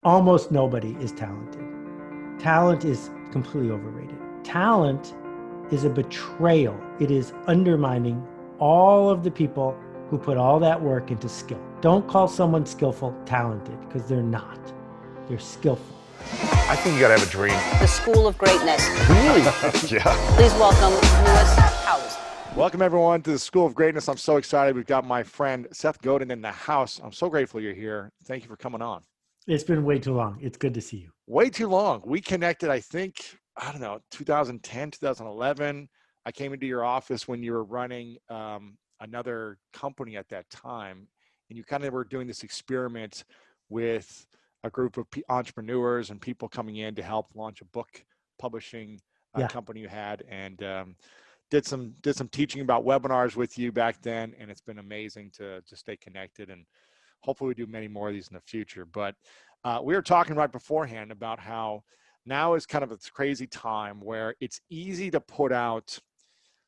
Almost nobody is talented. Talent is completely overrated. Talent is a betrayal. It is undermining all of the people who put all that work into skill. Don't call someone skillful talented, because they're not. They're skillful. I think you gotta have a dream. The School of Greatness. Really? Yeah. Please welcome Lewis Howes. Welcome everyone to the School of Greatness. I'm so excited. We've got my friend Seth Godin in the house. I'm so grateful you're here. Thank you for coming on. It's been way too long. It's good to see you. Way too long. We connected, I think, 2010, 2011. I came into your office when you were running another company at that time, and you kind of were doing this experiment with a group of entrepreneurs and people coming in to help launch a book publishing company you had, and did some teaching about webinars with you back then, and it's been amazing to stay connected, and hopefully we do many more of these in the future. But we were talking right beforehand about how now is kind of a crazy time where it's easy to put out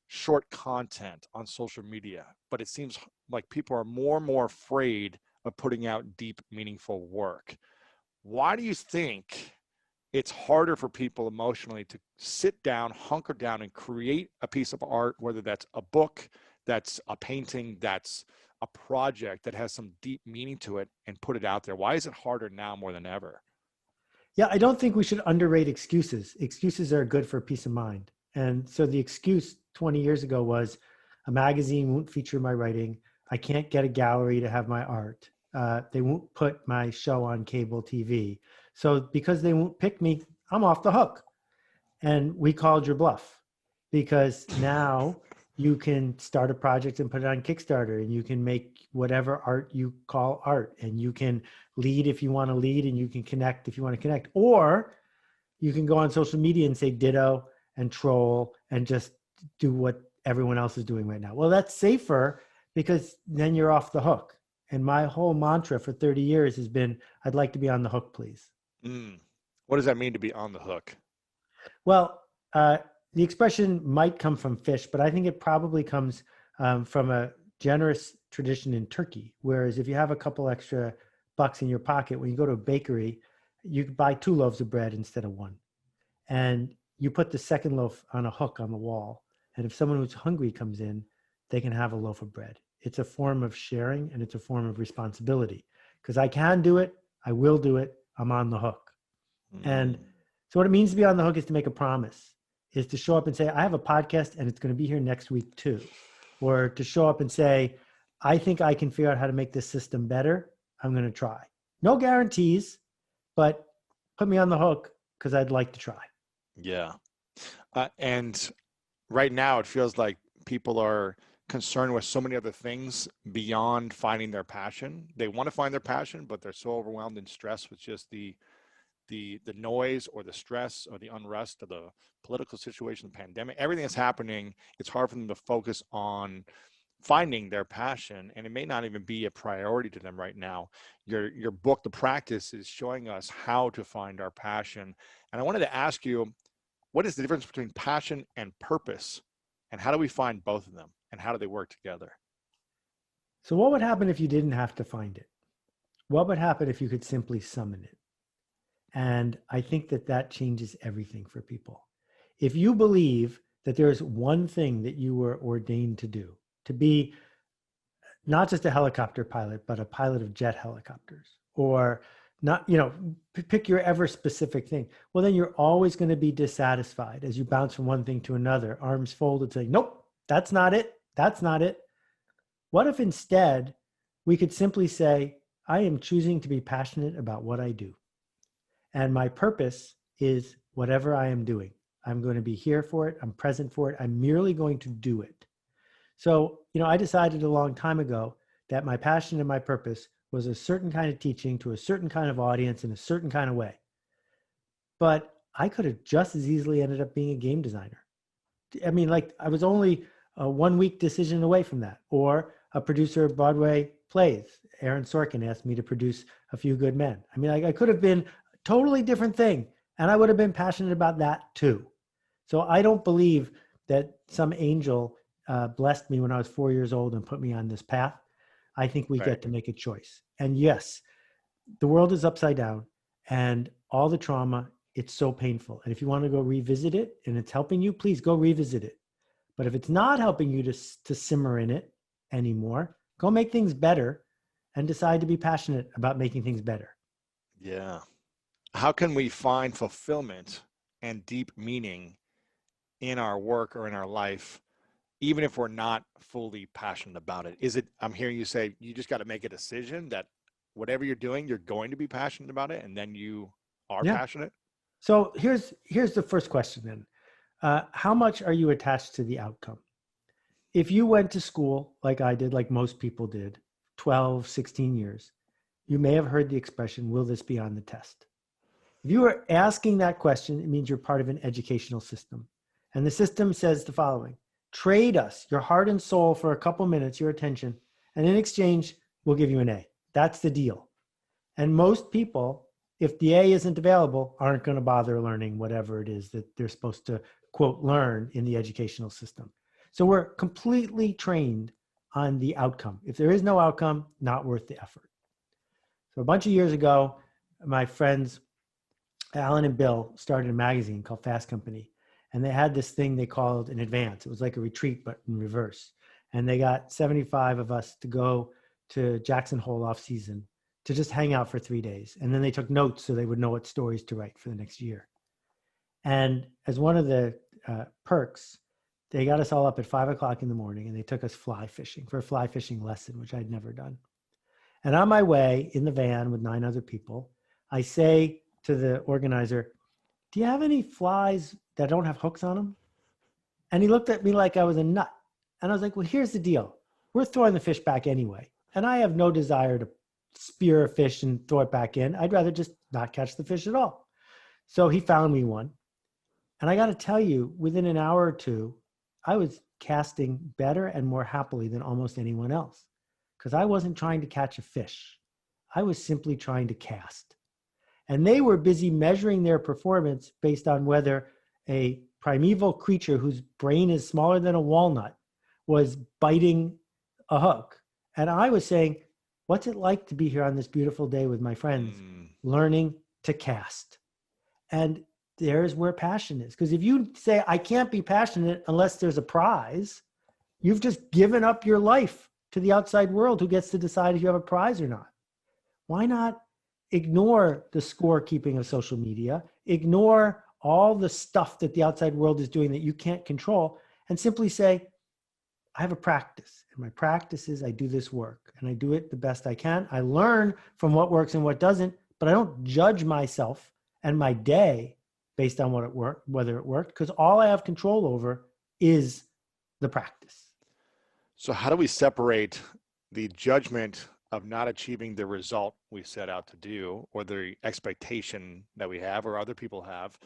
short content on social media, but it seems like people are more and more afraid of putting out deep, meaningful work. Why do you think it's harder for people emotionally to sit down, hunker down, and create a piece of art, whether that's a book, that's a painting, that's a project that has some deep meaning to it, and put it out there? Why is it harder now more than ever? Yeah, I don't think we should underrate excuses. Excuses are good for peace of mind. And so the excuse 20 years ago was a magazine won't feature my writing. I can't get a gallery to have my art. They won't put my show on cable TV. So because they won't pick me, I'm off the hook. And we called your bluff, because now you can start a project and put it on Kickstarter, and you can make whatever art you call art, and you can lead if you want to lead, and you can connect if you want to connect, or you can go on social media and say ditto and troll and just do what everyone else is doing right now. Well, that's safer, because then you're off the hook. And my whole mantra for 30 years has been, I'd like to be on the hook, please. What does that mean, to be on the hook? Well, the expression might come from fish, but I think it probably comes from a generous tradition in Turkey. Whereas if you have a couple extra bucks in your pocket, when you go to a bakery, you can buy 2 loaves of bread instead of 1. And you put the second loaf on a hook on the wall. And if someone who's hungry comes in, they can have a loaf of bread. It's a form of sharing, and it's a form of responsibility, because I can do it. I will do it. I'm on the hook. And so what it means to be on the hook is to make a promise, is to show up and say, I have a podcast and it's going to be here next week too. Or to show up and say, I think I can figure out how to make this system better. I'm going to try. No guarantees, but put me on the hook, because I'd like to try. Yeah. And right now it feels like people are concerned with so many other things beyond finding their passion. They want to find their passion, but they're so overwhelmed and stressed with just the noise or the stress or the unrest of the political situation, the pandemic, everything that's happening. It's hard for them to focus on finding their passion, and it may not even be a priority to them right now. Your book, The Practice, is showing us how to find our passion. And I wanted to ask you, what is the difference between passion and purpose, and how do we find both of them, and how do they work together? So what would happen if you didn't have to find it? What would happen if you could simply summon it? And I think that changes everything for people. If you believe that there's one thing that you were ordained to do, to be not just a helicopter pilot, but a pilot of jet helicopters, or not, pick your ever specific thing. Well, then you're always going to be dissatisfied as you bounce from one thing to another, arms folded, saying, nope, that's not it. That's not it. What if instead we could simply say, I am choosing to be passionate about what I do. And my purpose is whatever I am doing. I'm going to be here for it. I'm present for it. I'm merely going to do it. So, I decided a long time ago that my passion and my purpose was a certain kind of teaching to a certain kind of audience in a certain kind of way. But I could have just as easily ended up being a game designer. I mean, I was only a 1-week decision away from that. Or a producer of Broadway plays. Aaron Sorkin asked me to produce A Few Good Men. I mean, I could have been totally different thing, and I would have been passionate about that too. So I don't believe that some angel blessed me when I was 4 years old and put me on this path. I think we get to make a choice. And yes, the world is upside down, and all the trauma, it's so painful. And if you want to go revisit it and it's helping you, please go revisit it. But if it's not helping you to simmer in it anymore, go make things better and decide to be passionate about making things better. Yeah. How can we find fulfillment and deep meaning in our work or in our life, even if we're not fully passionate about it? Is it, I'm hearing you say, you just got to make a decision that whatever you're doing, you're going to be passionate about it, and then you are passionate? So here's the first question then. How much are you attached to the outcome? If you went to school like I did, like most people did, 12, 16 years, you may have heard the expression, will this be on the test? If you are asking that question, it means you're part of an educational system. And the system says the following: trade us your heart and soul for a couple minutes, your attention, and in exchange, we'll give you an A. That's the deal. And most people, if the A isn't available, aren't going to bother learning whatever it is that they're supposed to, quote, learn in the educational system. So we're completely trained on the outcome. If there is no outcome, not worth the effort. So a bunch of years ago, my friends, Alan and Bill, started a magazine called Fast Company. And they had this thing they called an advance. It was like a retreat, but in reverse. And they got 75 of us to go to Jackson Hole off season to just hang out for 3 days. And then they took notes so they would know what stories to write for the next year. And as one of the perks, they got us all up at 5 o'clock in the morning and they took us fly fishing for a fly fishing lesson, which I'd never done. And on my way in the van with 9 other people, I say to the organizer, do you have any flies that don't have hooks on them? And he looked at me like I was a nut. And I was like, well, here's the deal. We're throwing the fish back anyway. And I have no desire to spear a fish and throw it back in. I'd rather just not catch the fish at all. So he found me one. And I got to tell you, within an hour or two, I was casting better and more happily than almost anyone else, because I wasn't trying to catch a fish. I was simply trying to cast. And they were busy measuring their performance based on whether a primeval creature whose brain is smaller than a walnut was biting a hook. And I was saying, what's it like to be here on this beautiful day with my friends, learning to cast? And there's where passion is. Because if you say, I can't be passionate unless there's a prize, you've just given up your life to the outside world who gets to decide if you have a prize or not. Why not ignore the scorekeeping of social media, ignore all the stuff that the outside world is doing that you can't control, and simply say, I have a practice, and my practice is I do this work, and I do it the best I can. I learn from what works and what doesn't, but I don't judge myself and my day based on whether it worked, because all I have control over is the practice. So how do we separate the judgment of not achieving the result we set out to do, or the expectation that we have or other people have?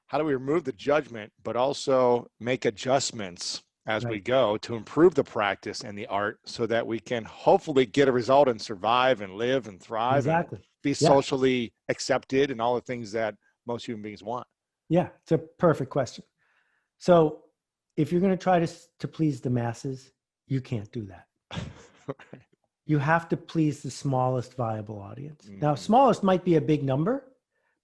How do we remove the judgment, but also make adjustments as we go to improve the practice and the art so that we can hopefully get a result and survive and live and thrive and be socially accepted and all the things that most human beings want? Yeah, it's a perfect question. So if you're going to try to please the masses, you can't do that. You have to please the smallest viable audience. Now, smallest might be a big number,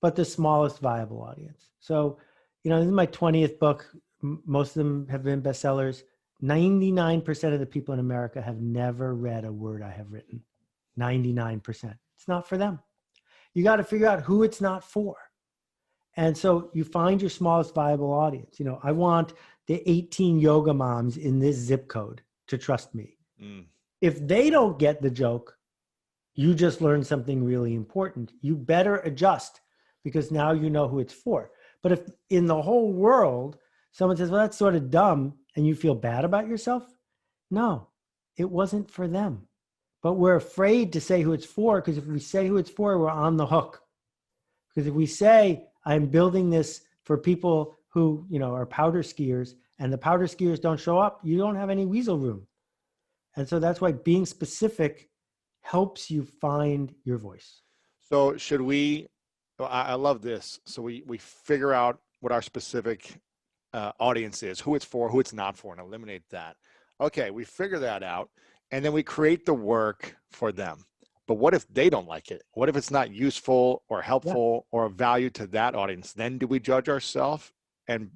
but the smallest viable audience. So, this is my 20th book. Most of them have been bestsellers. 99% of the people in America have never read a word I have written. 99%. It's not for them. You got to figure out who it's not for. And so you find your smallest viable audience. I want the 18 yoga moms in this zip code to trust me. If they don't get the joke, you just learned something really important. You better adjust, because now you know who it's for. But if in the whole world, someone says, well, that's sort of dumb, and you feel bad about yourself, no, it wasn't for them. But we're afraid to say who it's for, because if we say who it's for, we're on the hook. Because if we say, I'm building this for people who, are powder skiers, and the powder skiers don't show up, you don't have any weasel room. And so that's why being specific helps you find your voice. So I love this. So we figure out what our specific audience is, who it's for, who it's not for, and eliminate that. Okay, we figure that out, and then we create the work for them. But what if they don't like it? What if it's not useful or Yeah. helpful or of value to that audience? Then do we judge ourselves and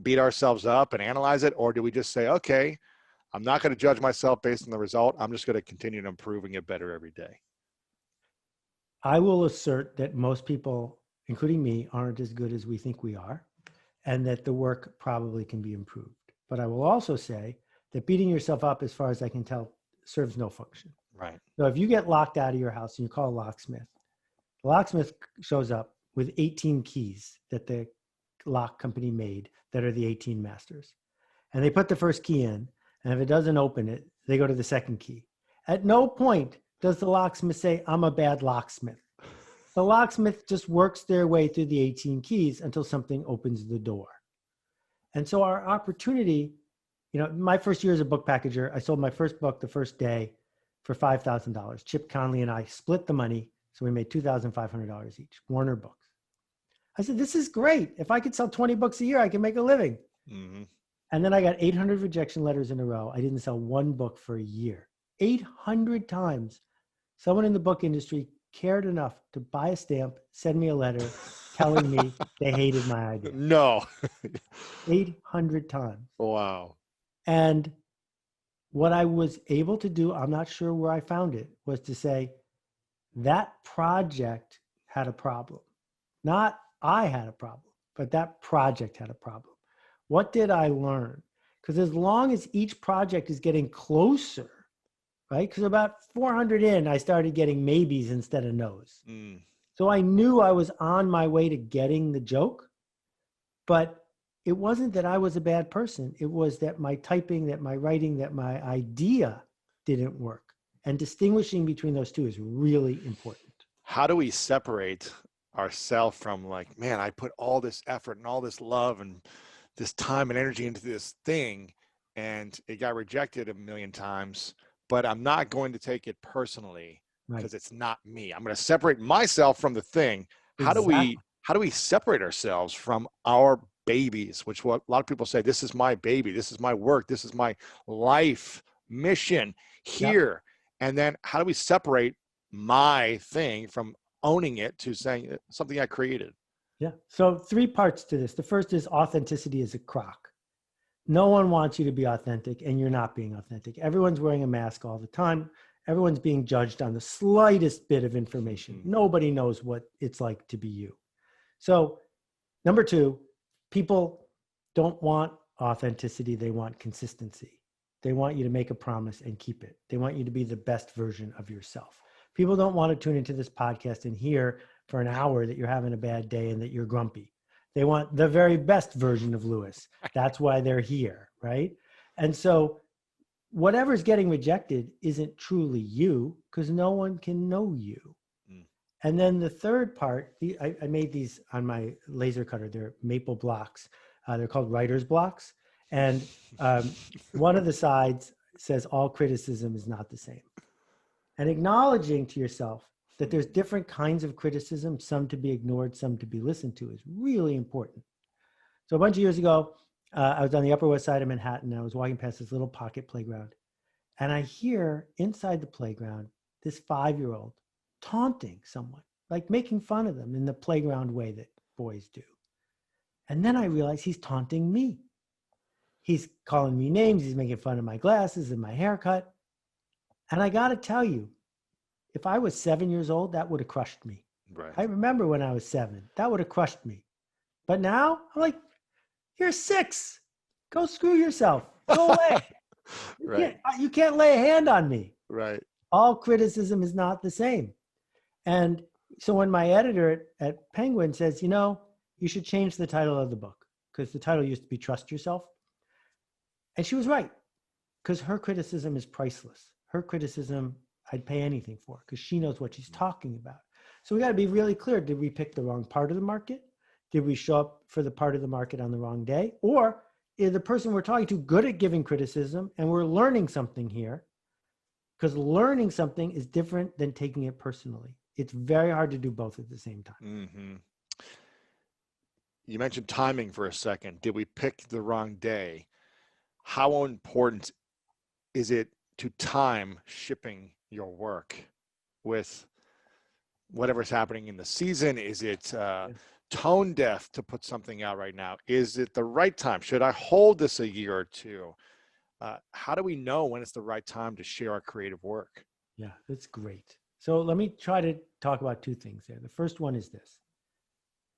beat ourselves up and analyze it? Or do we just say, okay, I'm not going to judge myself based on the result. I'm just going to continue to improving it better every day. I will assert that most people, including me, aren't as good as we think we are, and that the work probably can be improved. But I will also say that beating yourself up, as far as I can tell, serves no function. Right. So if you get locked out of your house and you call a locksmith, the locksmith shows up with 18 keys that the lock company made that are the 18 masters. And they put the first key in, and if it doesn't open it, they go to the second key. At no point does the locksmith say, I'm a bad locksmith. The locksmith just works their way through the 18 keys until something opens the door. And so our opportunity, my first year as a book packager, I sold my first book the first day for $5,000. Chip Conley and I split the money, so we made $2,500 each, Warner Books. I said, this is great. If I could sell 20 books a year, I can make a living. Mm-hmm. And then I got 800 rejection letters in a row. I didn't sell one book for a year. 800 times. Someone in the book industry cared enough to buy a stamp, send me a letter telling me they hated my idea. No. 800 times. Wow. And what I was able to do, I'm not sure where I found it, was to say that project had a problem. Not I had a problem, but that project had a problem. What did I learn? Because as long as each project is getting closer, right? Because about 400 in, I started getting maybes instead of no's. Mm. So I knew I was on my way to getting the joke, but it wasn't that I was a bad person. It was that my typing, that my writing, that my idea didn't work. And distinguishing between those two is really important. How do we separate ourselves from like, man, I put all this effort and all this love and this time and energy into this thing and it got rejected a million times, but I'm not going to take it personally because It's not me. I'm going to separate myself from the thing. Exactly. How do we separate ourselves from our babies, which what a lot of people say, this is my baby, this is my work, this is my life mission here. Yep. And then how do we separate my thing from owning it to saying something I created? Yeah. So 3 parts to this. The first is authenticity is a crock. No one wants you to be authentic and you're not being authentic. Everyone's wearing a mask all the time. Everyone's being judged on the slightest bit of information. Nobody knows what it's like to be you. So number 2, people don't want authenticity. They want consistency. They want you to make a promise and keep it. They want you to be the best version of yourself. People don't want to tune into this podcast and hear for an hour that you're having a bad day and that you're grumpy. They want the very best version of Lewis. That's why they're here, right? And so whatever's getting rejected isn't truly you because no one can know you. And then the third part, I made these on my laser cutter. They're maple blocks. They're called writer's blocks. And one of the sides says all criticism is not the same. And acknowledging to yourself that there's different kinds of criticism, some to be ignored, some to be listened to, is really important. So a bunch of years ago, I was on the Upper West Side of Manhattan, and I was walking past this little pocket playground. And I hear inside the playground, this 5-year-old taunting someone, like making fun of them in the playground way that boys do. And then I realized he's taunting me. He's calling me names. He's making fun of my glasses and my haircut. And I got to tell you, if I was 7 years old, that would have crushed me. Right. I remember when I was 7, that would have crushed me. But now I'm like, you're 6. Go screw yourself. Go away. Right. You can't lay a hand on me. Right. All criticism is not the same. And so when my editor at Penguin says, you should change the title of the book because the title used to be Trust Yourself. And she was right because her criticism is priceless. Her criticism, I'd pay anything for because she knows what she's talking about. So we got to be really clear. Did we pick the wrong part of the market? Did we show up for the part of the market on the wrong day? Or is the person we're talking to good at giving criticism and we're learning something here? Because learning something is different than taking it personally. It's very hard to do both at the same time. Mm-hmm. You mentioned timing for a second. Did we pick the wrong day? How important is it to time shipping your work? with whatever's happening in the season? Is it tone deaf to put something out right now? Is it the right time? Should I hold this a year or two? How do we know when it's the right time to share our creative work? Yeah, that's great. So let me try to talk about two things there. The first one is this.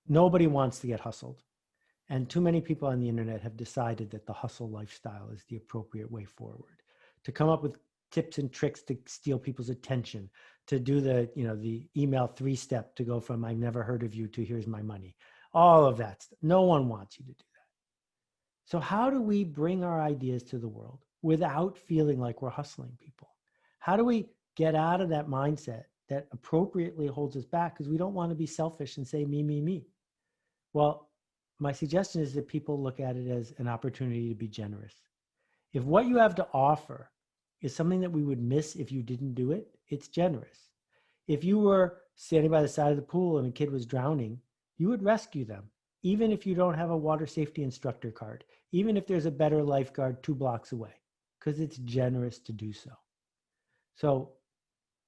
Nobody wants to get hustled. And too many people on the internet have decided that the hustle lifestyle is the appropriate way forward. To come up with tips and tricks to steal people's attention, to do the email 3-step to go from I've never heard of you to here's my money. All of that stuff. No one wants you to do that. So how do we bring our ideas to the world without feeling like we're hustling people? How do we get out of that mindset that appropriately holds us back because we don't want to be selfish and say me, me, me? Well, my suggestion is that people look at it as an opportunity to be generous. If what you have to offer is something that we would miss if you didn't do it, it's generous. If you were standing by the side of the pool and a kid was drowning, you would rescue them, even if you don't have a water safety instructor card, even if there's a better lifeguard 2 blocks away, because it's generous to do so. So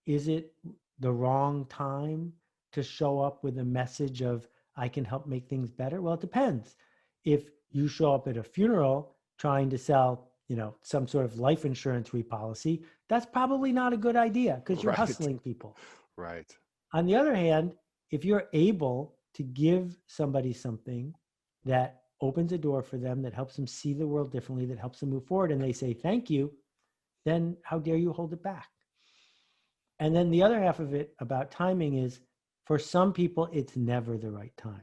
is it the wrong time to show up with a message of, I can help make things better? Well, it depends. If you show up at a funeral trying to sell, some sort of life insurance repolicy, that's probably not a good idea because you're hustling people. Right. On the other hand, if you're able to give somebody something that opens a door for them, that helps them see the world differently, that helps them move forward, and they say thank you, then how dare you hold it back? And then the other half of it about timing is, for some people, it's never the right time.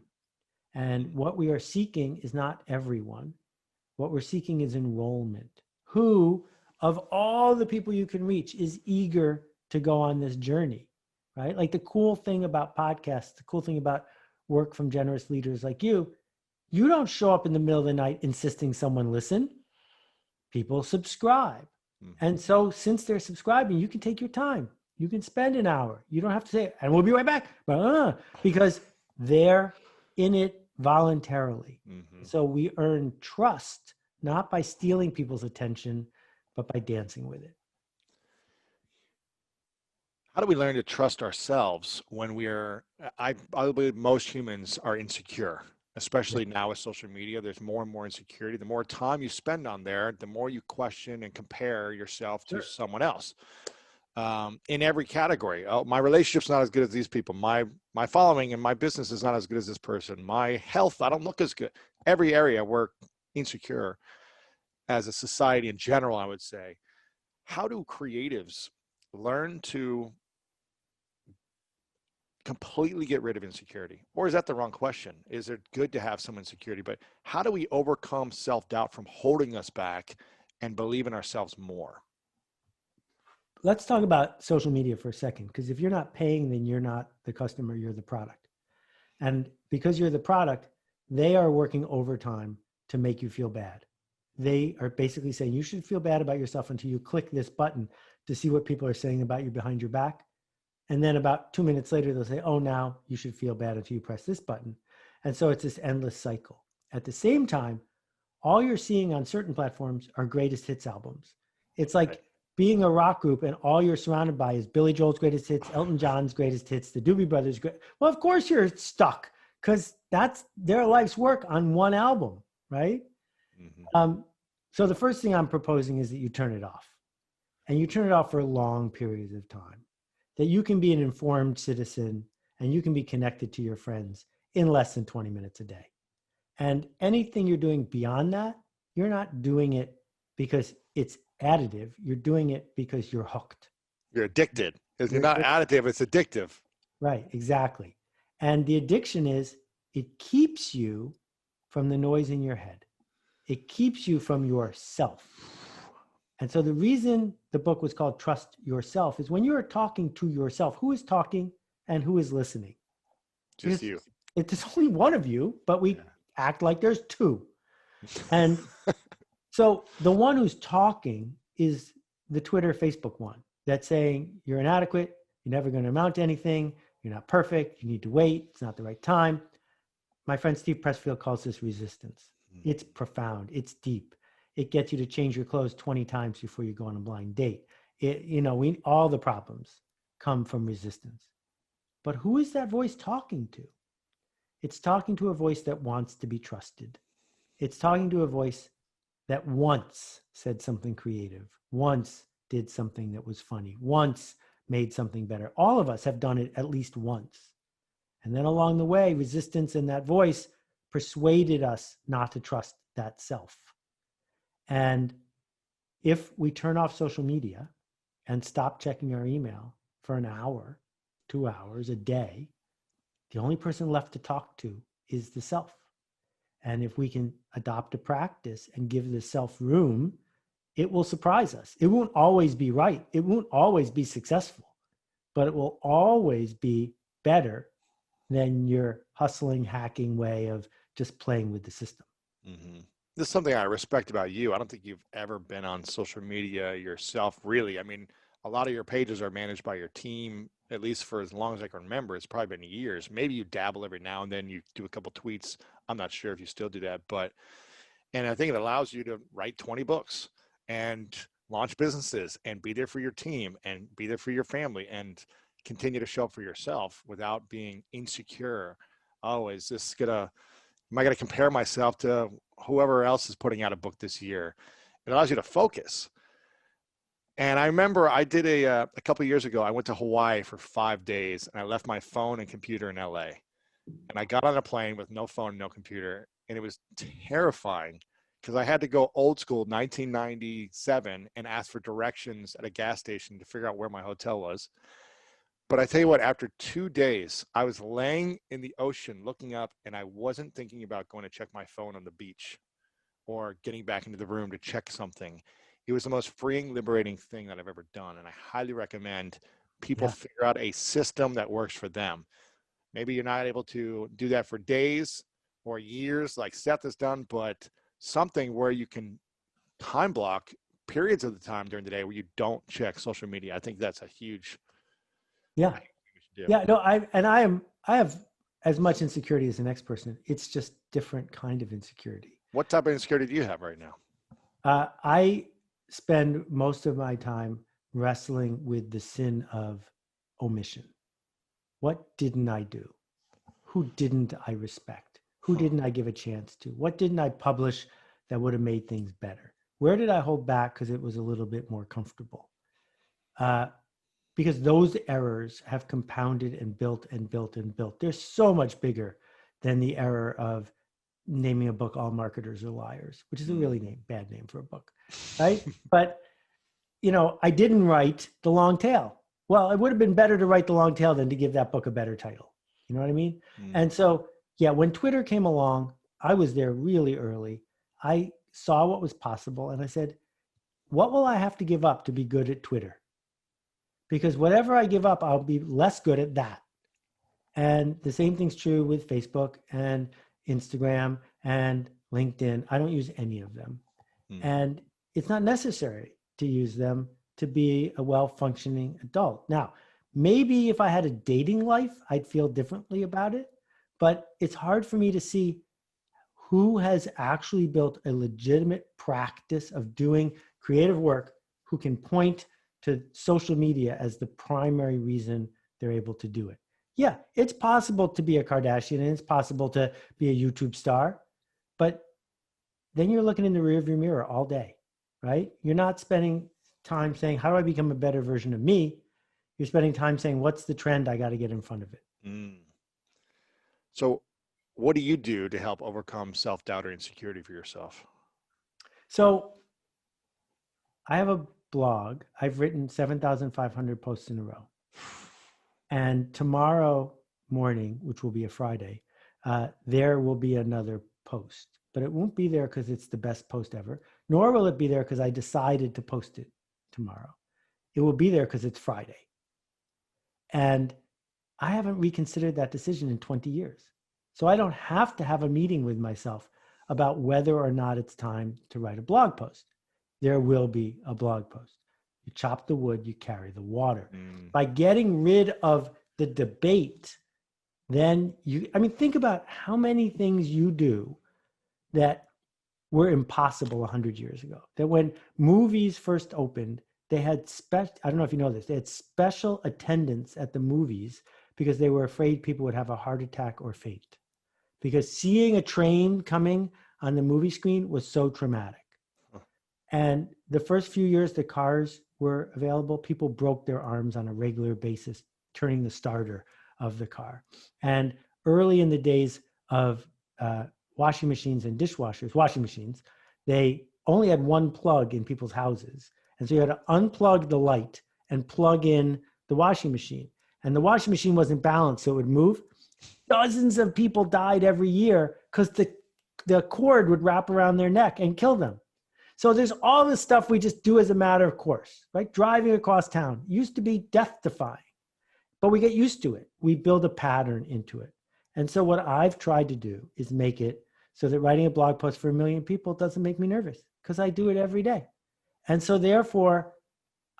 And what we are seeking is not everyone. What we're seeking is enrollment. Who, of all the people you can reach, is eager to go on this journey, right? Like the cool thing about podcasts, the cool thing about work from generous leaders like you don't show up in the middle of the night insisting someone listen. People subscribe. And so since they're subscribing, you can take your time. You can spend an hour. You don't have to say, and we'll be right back, because they're in it voluntarily. So we earn trust, not by stealing people's attention, but by dancing with it. How do we learn to trust ourselves when I believe most humans are insecure, especially now with social media. There's more and more insecurity. The more time you spend on there, the more you question and compare yourself to someone else. In every category. Oh, my relationship's not as good as these people. My following and my business is not as good as this person. My health, I don't look as good. Every area we're insecure as a society in general, I would say. How do creatives learn to completely get rid of insecurity? Or is that the wrong question? Is it good to have some insecurity? But how do we overcome self-doubt from holding us back and believe in ourselves more? Let's talk about social media for a second, because if you're not paying, then you're not the customer, you're the product. And because you're the product, they are working overtime to make you feel bad. They are basically saying you should feel bad about yourself until you click this button to see what people are saying about you behind your back. And then about 2 minutes later, they'll say, oh, now you should feel bad until you press this button. And so it's this endless cycle. At the same time, all you're seeing on certain platforms are greatest hits albums. It's like being a rock group and all you're surrounded by is Billy Joel's greatest hits, Elton John's greatest hits, the Doobie Brothers. Well, of course you're stuck because that's their life's work on one album, right? So the first thing I'm proposing is that you turn it off, and you turn it off for long periods of time, that you can be an informed citizen and you can be connected to your friends in less than 20 minutes a day. And anything you're doing beyond that, you're not doing it because it's additive. You're doing it because you're hooked. You're addicted. You're not additive, it's addictive. Right, exactly. And the addiction is, it keeps you from the noise in your head. It keeps you from yourself. And so the reason the book was called Trust Yourself is when you're talking to yourself, who is talking and who is listening? Just you. It's only one of you, but we act like there's two. And so the one who's talking is the Twitter, Facebook one that's saying you're inadequate, you're never going to amount to anything, you're not perfect, you need to wait, it's not the right time. My friend Steve Pressfield calls this resistance. It's profound, it's deep. It gets you to change your clothes 20 times before you go on a blind date. All the problems. come from resistance. But who is that voice talking to? It's talking to a voice that wants to be trusted. It's talking to a voice that once said something creative, once did something that was funny, once made something better. All of us have done it at least once. And then along the way, resistance and that voice persuaded us not to trust that self. And if we turn off social media and stop checking our email for an hour, 2 hours a day, the only person left to talk to is the self. And if we can adopt a practice and give the self room, it will surprise us. It won't always be right. It won't always be successful, but it will always be better than your hustling, hacking way of just playing with the system. Mm-hmm. This is something I respect about you. I don't think you've ever been on social media yourself, really. I mean, a lot of your pages are managed by your team, at least for as long as I can remember. It's probably been years. Maybe you dabble every now and then, you do a couple tweets. I'm not sure if you still do that, and I think it allows you to write 20 books and launch businesses and be there for your team and be there for your family and continue to show up for yourself without being insecure. Oh, am I gonna compare myself to whoever else is putting out a book this year? It allows you to focus. And I remember I did a couple of years ago, I went to Hawaii for 5 days and I left my phone and computer in LA. And I got on a plane with no phone, no computer. And it was terrifying because I had to go old school 1997 and ask for directions at a gas station to figure out where my hotel was. But I tell you what, after 2 days, I was laying in the ocean looking up and I wasn't thinking about going to check my phone on the beach or getting back into the room to check something. It was the most freeing, liberating thing that I've ever done. And I highly recommend people figure out a system that works for them. Maybe you're not able to do that for days or years like Seth has done, but something where you can time block periods of the time during the day where you don't check social media. I think that's a huge Yeah. Yeah. No, I have as much insecurity as the next person. It's just different kind of insecurity. What type of insecurity do you have right now? I spend most of my time wrestling with the sin of omission. What didn't I do? Who didn't I respect? Who didn't I give a chance to? What didn't I publish that would have made things better? Where did I hold back because it was a little bit more comfortable? Because those errors have compounded and built and built and built. They're so much bigger than the error of naming a book All Marketers Are Liars, which is a really bad name for a book, right? But, I didn't write The Long Tail. Well, it would have been better to write The Long Tail than to give that book a better title. You know what I mean? And so, when Twitter came along, I was there really early. I saw what was possible and I said, what will I have to give up to be good at Twitter? Because whatever I give up, I'll be less good at that. And the same thing's true with Facebook and Instagram and LinkedIn. I don't use any of them. And it's not necessary to use them to be a well-functioning adult. Now, maybe if I had a dating life, I'd feel differently about it. But it's hard for me to see who has actually built a legitimate practice of doing creative work who can point to social media as the primary reason they're able to do it. Yeah, it's possible to be a Kardashian and it's possible to be a YouTube star, but then you're looking in the rearview mirror all day, right? You're not spending time saying, how do I become a better version of me? You're spending time saying, what's the trend? I got to get in front of it. So what do you do to help overcome self-doubt or insecurity for yourself? So I have a blog. I've written 7,500 posts in a row. And tomorrow morning, which will be a Friday, there will be another post. But it won't be there because it's the best post ever, nor will it be there because I decided to post it tomorrow. It will be there because it's Friday. And I haven't reconsidered that decision in 20 years. So I don't have to have a meeting with myself about whether or not it's time to write a blog post. There will be a blog post. You chop the wood, you carry the water. By getting rid of the debate, then think about how many things you do that were impossible 100 years ago. That when movies first opened, they had I don't know if you know this, they had special attendants at the movies because they were afraid people would have a heart attack or faint. Because seeing a train coming on the movie screen was so traumatic. And the first few years the cars were available, people broke their arms on a regular basis, turning the starter of the car. And early in the days of washing machines and dishwashers, washing machines, they only had one plug in people's houses. And so you had to unplug the light and plug in the washing machine. And the washing machine wasn't balanced, so it would move. Dozens of people died every year because the cord would wrap around their neck and kill them. So there's all this stuff we just do as a matter of course, right? Driving across town used to be death-defying, but we get used to it. We build a pattern into it. And so what I've tried to do is make it so that writing a blog post for 1 million people doesn't make me nervous because I do it every day. And so therefore,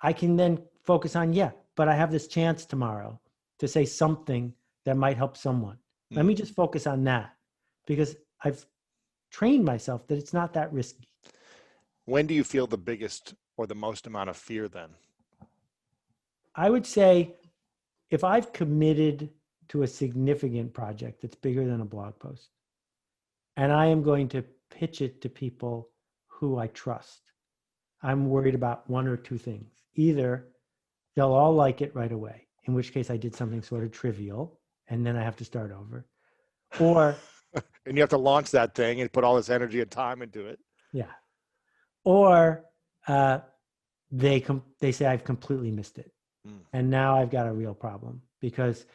I can then focus on, but I have this chance tomorrow to say something that might help someone. Let me just focus on that because I've trained myself that it's not that risky. When do you feel the biggest or the most amount of fear then? I would say if I've committed to a significant project that's bigger than a blog post, and I am going to pitch it to people who I trust, I'm worried about one or two things. Either they'll all like it right away, in which case I did something sort of trivial, and then I have to start over. Or and you have to launch that thing and put all this energy and time into it. Yeah. Or they say I've completely missed it. And now I've got a real problem because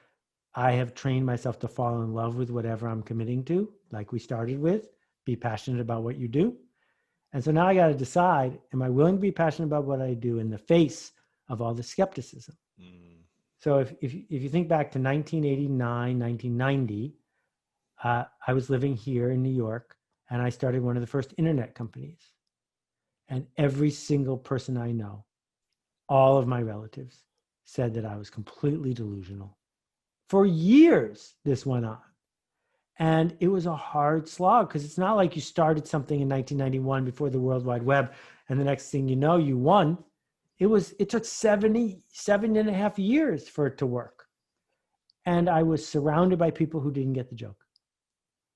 I have trained myself to fall in love with whatever I'm committing to, like we started with, be passionate about what you do. And so now I got to decide, am I willing to be passionate about what I do in the face of all the skepticism? So if you think back to 1989, 1990, I was living here in New York and I started one of the first internet companies. And every single person I know, all of my relatives, said that I was completely delusional. For years, this went on. And it was a hard slog because it's not like you started something in 1991 before the World Wide Web and the next thing you know, you won. It took 7.5 years for it to work. And I was surrounded by people who didn't get the joke.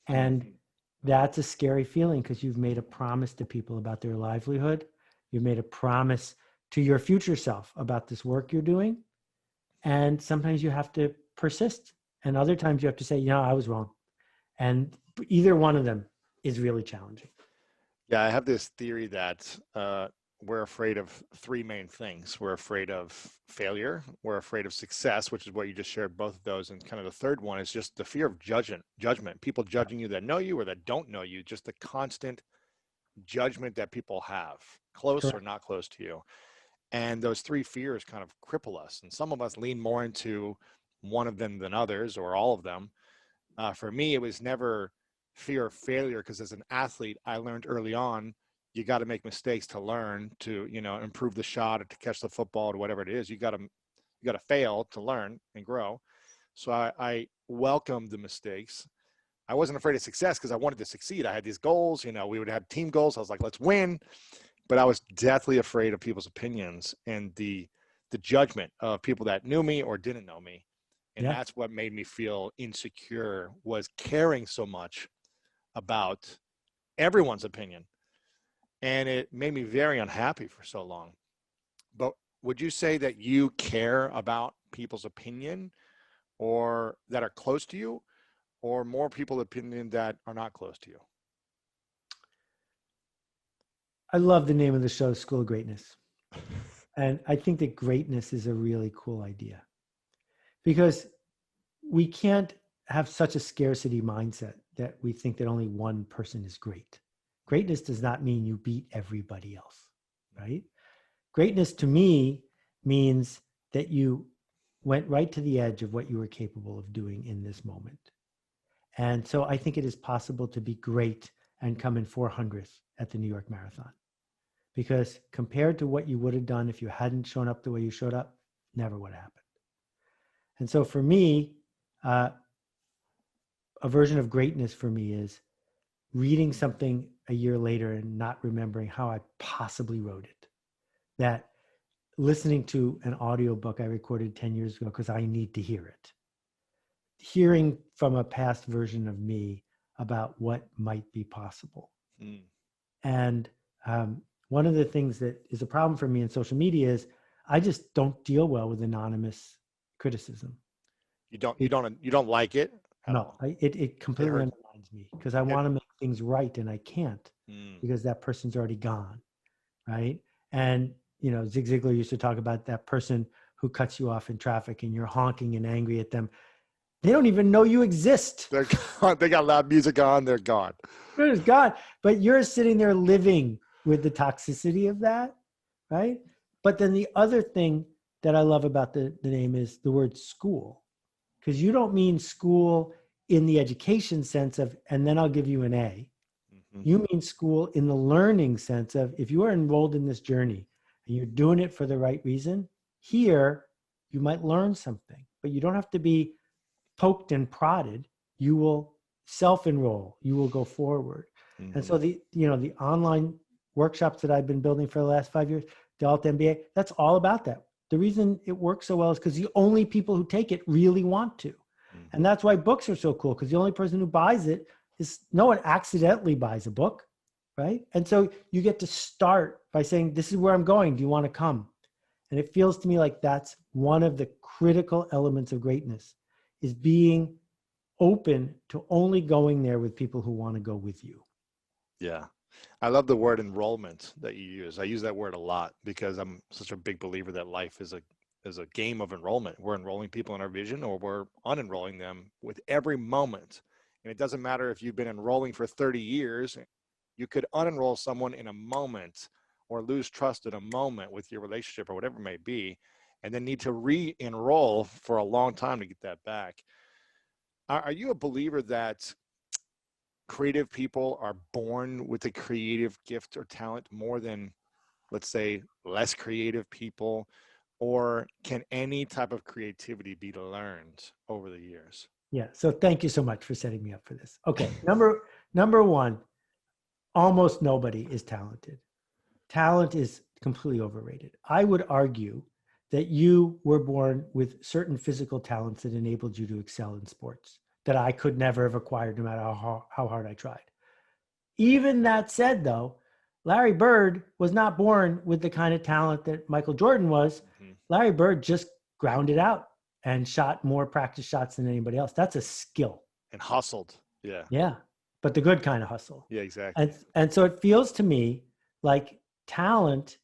And that's a scary feeling because you've made a promise to people about their livelihood. You've made a promise to your future self about this work you're doing. And sometimes you have to persist. And other times you have to say, I was wrong. And either one of them is really challenging. Yeah, I have this theory that we're afraid of three main things. We're afraid of failure. We're afraid of success, which is what you just shared, both of those. And kind of the third one is just the fear of judgment. People judging you that know you or that don't know you, just the constant judgment that people have, close Correct. or not close to you. And those three fears kind of cripple us. And some of us lean more into one of them than others or all of them. For me, it was never fear of failure because as an athlete, I learned early on, you got to make mistakes to learn, to, improve the shot or to catch the football or whatever it is. You got to fail to learn and grow. So I welcomed the mistakes. I wasn't afraid of success because I wanted to succeed. I had these goals, we would have team goals. I was like, let's win. But I was deathly afraid of people's opinions and the judgment of people that knew me or didn't know me. And that's what made me feel insecure, was caring so much about everyone's opinion. And it made me very unhappy for so long. But would you say that you care about people's opinion or that are close to you, or more people's opinion that are not close to you? I love the name of the show, School of Greatness. And I think that greatness is a really cool idea because we can't have such a scarcity mindset that we think that only one person is great. Greatness does not mean you beat everybody else, right? Greatness to me means that you went right to the edge of what you were capable of doing in this moment. And so I think it is possible to be great and come in 400th at the New York Marathon. Because compared to what you would have done if you hadn't shown up the way you showed up, never would have happened. And so for me, a version of greatness for me is reading something a year later and not remembering how I possibly wrote it. That listening to an audiobook I recorded 10 years ago because I need to hear it. Hearing from a past version of me about what might be possible. Mm. And one of the things that is a problem for me in social media is I just don't deal well with anonymous criticism. You don't like it at No, all. it completely hurts. undermines me because I want to make things right and I can't Mm. because that person's already gone, right? And Zig Ziglar used to talk about that person who cuts you off in traffic and you're honking and angry at them. They don't even know you exist. They're gone. They got loud music on. They're gone. It's gone. But you're sitting there living with the toxicity of that, right? But then the other thing that I love about the name is the word school, because you don't mean school in the education sense of, and then I'll give you an A. Mm-hmm. You mean school in the learning sense of, if you are enrolled in this journey and you're doing it for the right reason, here you might learn something, but you don't have to be poked and prodded. You will self-enroll, you will go forward. Mm-hmm. And so the online workshops that I've been building for the last 5 years, the altMBA, that's all about that. The reason it works so well is because the only people who take it really want to. Mm-hmm. And that's why books are so cool, because the only person who buys it is, no one accidentally buys a book, right? And so you get to start by saying, this is where I'm going. Do you want to come? And it feels to me like that's one of the critical elements of greatness, is being open to only going there with people who want to go with you. Yeah. I love the word enrollment that you use. I use that word a lot because I'm such a big believer that life is a game of enrollment. We're enrolling people in our vision, or we're unenrolling them with every moment. And it doesn't matter if you've been enrolling for 30 years, you could unenroll someone in a moment or lose trust in a moment with your relationship or whatever it may be, and then need to re-enroll for a long time to get that back. Are you a believer that creative people are born with a creative gift or talent more than, let's say, less creative people? Or can any type of creativity be learned over the years? Yeah. So thank you so much for setting me up for this. Okay. Number one, almost nobody is talented. Talent is completely overrated. I would argue that you were born with certain physical talents that enabled you to excel in sports that I could never have acquired no matter how hard I tried. Even that said, though, Larry Bird was not born with the kind of talent that Michael Jordan was. Mm-hmm. Larry Bird just grounded out and shot more practice shots than anybody else. That's a skill. And hustled. Yeah. Yeah. But the good kind of hustle. Yeah, exactly. And so it feels to me like talent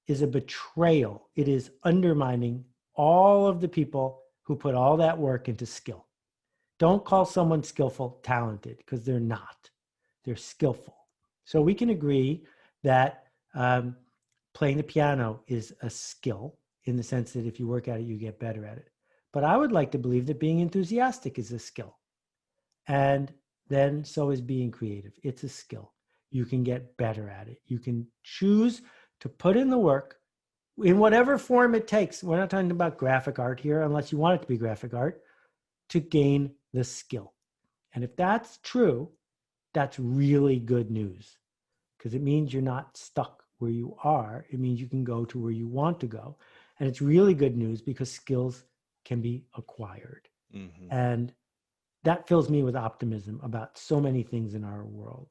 is a betrayal. It is undermining all of the people who put all that work into skill. Don't call someone skillful talented, because they're not. They're skillful. So we can agree that playing the piano is a skill, in the sense that if you work at it, you get better at it. But I would like to believe that being enthusiastic is a skill. And then so is being creative. It's a skill. You can get better at it. You can choose to put in the work in whatever form it takes. We're not talking about graphic art here, unless you want it to be graphic art, to gain the skill. And if that's true, that's really good news, because it means you're not stuck where you are. It means you can go to where you want to go. And it's really good news because skills can be acquired. Mm-hmm. And that fills me with optimism about so many things in our world.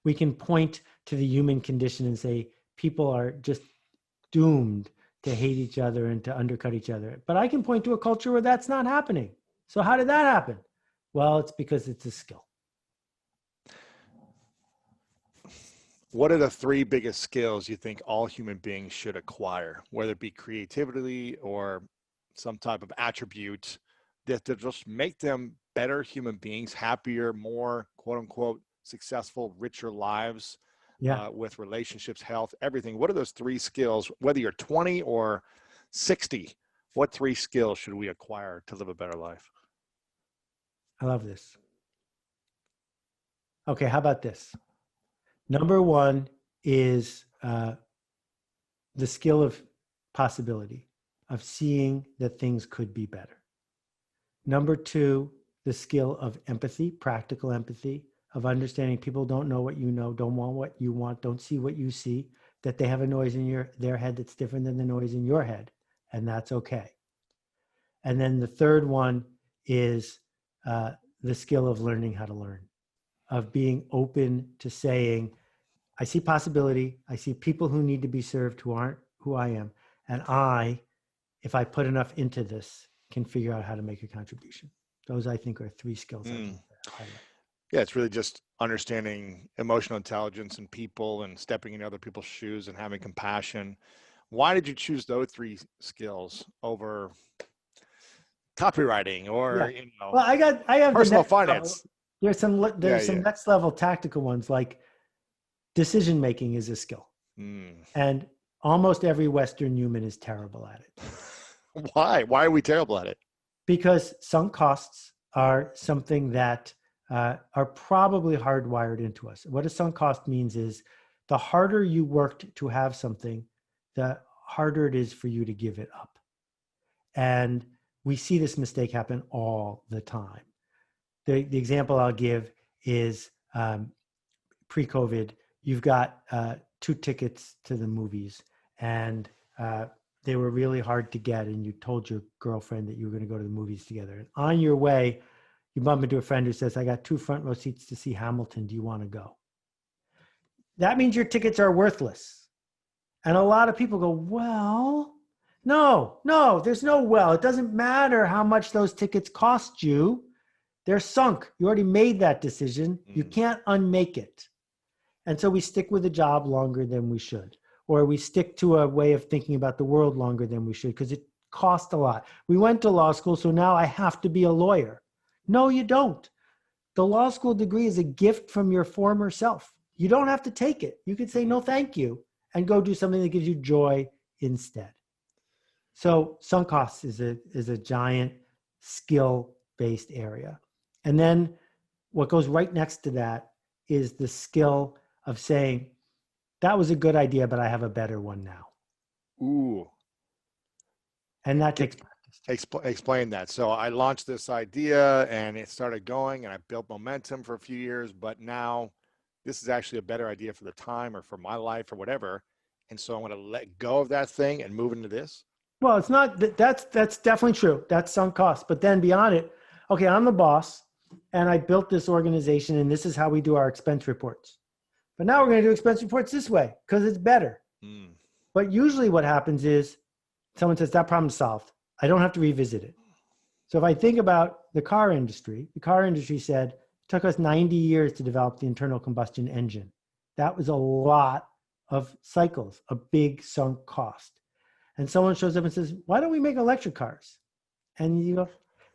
We can point to the human condition and say people are just doomed to hate each other and to undercut each other. But I can point to a culture where that's not happening. So how did that happen? Well, it's because it's a skill. What are the three biggest skills you think all human beings should acquire, whether it be creativity or some type of attribute that to just make them better human beings, happier, more quote unquote successful, richer lives, with relationships, health, everything? What are those three skills, whether you're 20 or 60, what three skills should we acquire to live a better life? I love this. Okay, how about this? Number one is the skill of possibility, of seeing that things could be better. Number two, the skill of empathy, practical empathy, of understanding people don't know what you know, don't want what you want, don't see what you see. that they have a noise in their head that's different than the noise in your head, and that's okay. And then the third one is the skill of learning how to learn, of being open to saying, I see possibility. I see people who need to be served who aren't who I am. And if I put enough into this, can figure out how to make a contribution. Those, I think, are three skills I can highlight. Yeah, it's really just understanding emotional intelligence and people and stepping in other people's shoes and having compassion. Why did you choose those three skills over copywriting or, Well, I have personal the finance? There's some next level tactical ones, like decision making is a skill. And almost every Western human is terrible at it. Why? Why are we terrible at it? Because sunk costs are something that are probably hardwired into us. What a sunk cost means is the harder you worked to have something, the harder it is for you to give it up. And we see this mistake happen all the time. The example I'll give is pre-COVID, you've got 2 tickets to the movies, and they were really hard to get, and you told your girlfriend that you were going to go to the movies together. And on your way, you bump into a friend who says, I got 2 front row seats to see Hamilton. Do you want to go? That means your tickets are worthless. And a lot of people go, well, no, there's no well. It doesn't matter how much those tickets cost you. They're sunk. You already made that decision. You can't unmake it. And so we stick with a job longer than we should, or we stick to a way of thinking about the world longer than we should because it costs a lot. We went to law school, so now I have to be a lawyer. No, you don't. The law school degree is a gift from your former self. You don't have to take it. You could say no, thank you, and go do something that gives you joy instead. So sunk costs is a giant skill-based area. And then what goes right next to that is the skill of saying, that was a good idea, but I have a better one now. Ooh. And that takes practice. Explain that. So I launched this idea and it started going and I built momentum for a few years, but now this is actually a better idea for the time or for my life or whatever. And so I'm going to let go of that thing and move into this. Well, it's not, that's definitely true. That's sunk cost. But then beyond it, okay, I'm the boss and I built this organization and this is how we do our expense reports. But now we're going to do expense reports this way because it's better. But usually what happens is someone says that problem's solved. I don't have to revisit it. So if I think about the car industry said it took us 90 years to develop the internal combustion engine. That was a lot of cycles, a big sunk cost. And someone shows up and says, why don't we make electric cars? And you go,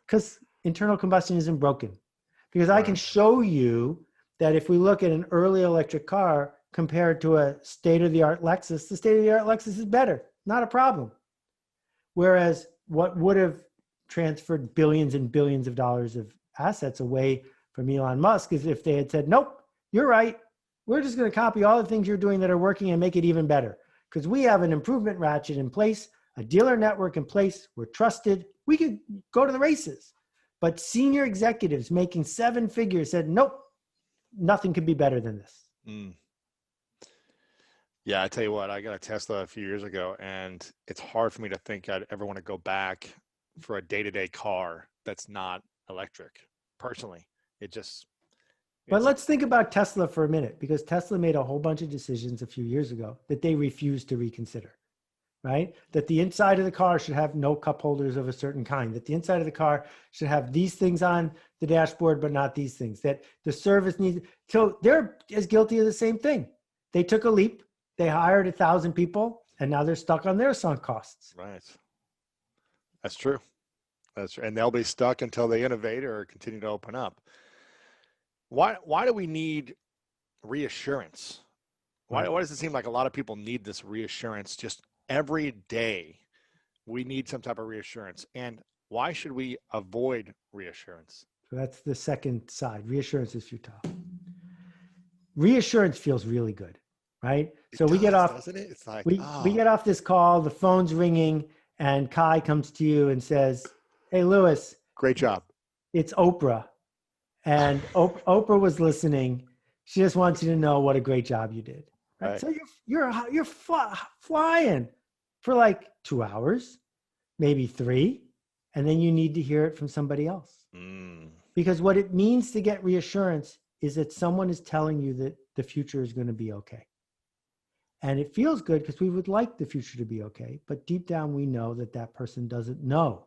because internal combustion isn't broken. Because I can show you that if we look at an early electric car compared to a state-of-the-art Lexus, the state-of-the-art Lexus is better, not a problem. Whereas what would have transferred billions and billions of dollars of assets away from Elon Musk is if they had said, nope, you're right. We're just going to copy all the things you're doing that are working and make it even better. Because we have an improvement ratchet in place, a dealer network in place, we're trusted, we could go to the races. But senior executives making 7 figures said, nope, nothing could be better than this. Yeah, I tell you what, I got a Tesla a few years ago, and it's hard for me to think I'd ever want to go back for a day-to-day car that's not electric. Personally, But let's think about Tesla for a minute, because Tesla made a whole bunch of decisions a few years ago that they refused to reconsider, right? That the inside of the car should have no cup holders of a certain kind, that the inside of the car should have these things on the dashboard, but not these things, that the service needs. So they're as guilty of the same thing. They took a leap. They hired 1,000 people, and now they're stuck on their sunk costs. Right. That's true. And they'll be stuck until they innovate or continue to open up. Why do we need reassurance? Why does it seem like a lot of people need this reassurance just every day? We need some type of reassurance. And why should we avoid reassurance? So that's the second side. Reassurance is futile. Reassurance feels really good, right? We get off, doesn't it? It's like, we get off this call, the phone's ringing, and Kai comes to you and says, hey, Lewis. Great job. It's Oprah. And Oprah was listening. She just wants you to know what a great job you did. right? Right. So you're flying for like 2 hours, maybe 3, and then you need to hear it from somebody else. Because what it means to get reassurance is that someone is telling you that the future is going to be okay. And it feels good because we would like the future to be okay. But deep down, we know that that person doesn't know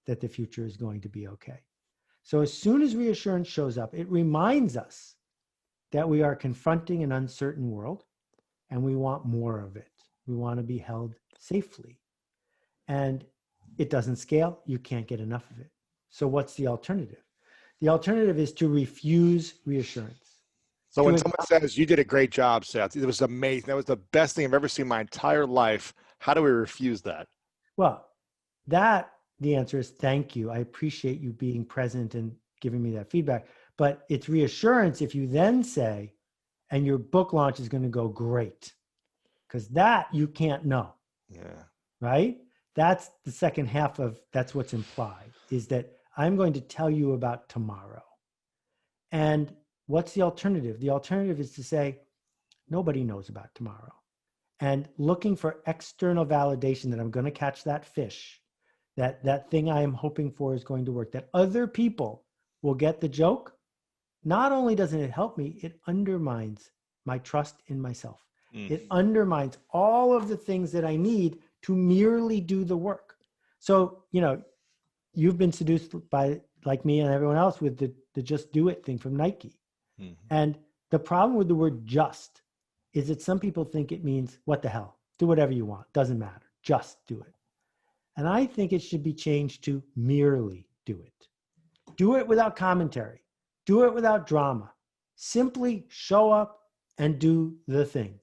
that the future is going to be okay. So as soon as reassurance shows up, it reminds us that we are confronting an uncertain world and we want more of it. We want to be held safely. And it doesn't scale. You can't get enough of it. So what's the alternative? The alternative is to refuse reassurance. So when someone says, you did a great job, Seth, it was amazing. That was the best thing I've ever seen in my entire life. How do we refuse that? Well, the answer is thank you. I appreciate you being present and giving me that feedback. But it's reassurance if you then say, and your book launch is going to go great. Because that you can't know. Yeah. Right? That's the second half of, that's what's implied, is that I'm going to tell you about tomorrow. And what's the alternative? The alternative is to say, nobody knows about tomorrow. And looking for external validation that I'm going to catch that fish, that thing I am hoping for is going to work, that other people will get the joke. Not only doesn't it help me, it undermines my trust in myself. It undermines all of the things that I need to merely do the work. So, you've been seduced by, like me and everyone else, with the just do it thing from Nike. And the problem with the word just is that some people think it means, what the hell, do whatever you want. Doesn't matter. Just do it. And I think it should be changed to merely do it. Do it without commentary. Do it without drama. Simply show up and do the thing.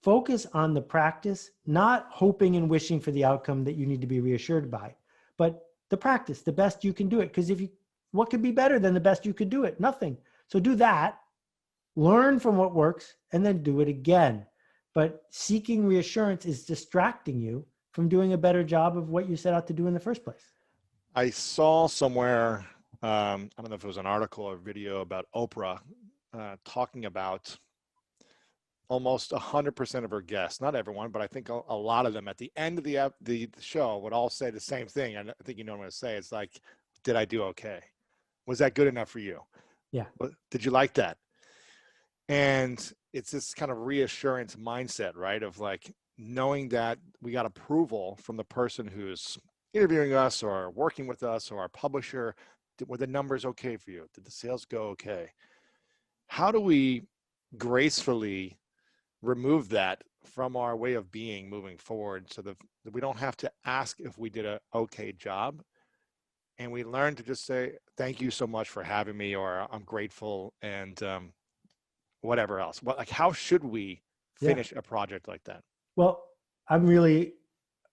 Focus on the practice, not hoping and wishing for the outcome that you need to be reassured by, but the practice, the best you can do it. Because what could be better than the best you could do it? Nothing. So do that, learn from what works, and then do it again. But seeking reassurance is distracting you from doing a better job of what you set out to do in the first place. I saw somewhere, I don't know if it was an article or video about Oprah talking about almost 100% of her guests, not everyone, but I think a lot of them at the end of the show would all say the same thing. And I think you know what I'm going to say. It's like, did I do okay? Was that good enough for you? Yeah. Did you like that? And it's this kind of reassurance mindset, right? Of like knowing that we got approval from the person who's interviewing us or working with us or our publisher. Were the numbers okay for you? Did the sales go okay? How do we gracefully remove that from our way of being moving forward so that we don't have to ask if we did an okay job, and we learn to just say, thank you so much for having me, or I'm grateful, and whatever else. How should we finish a project like that? Well, I'm really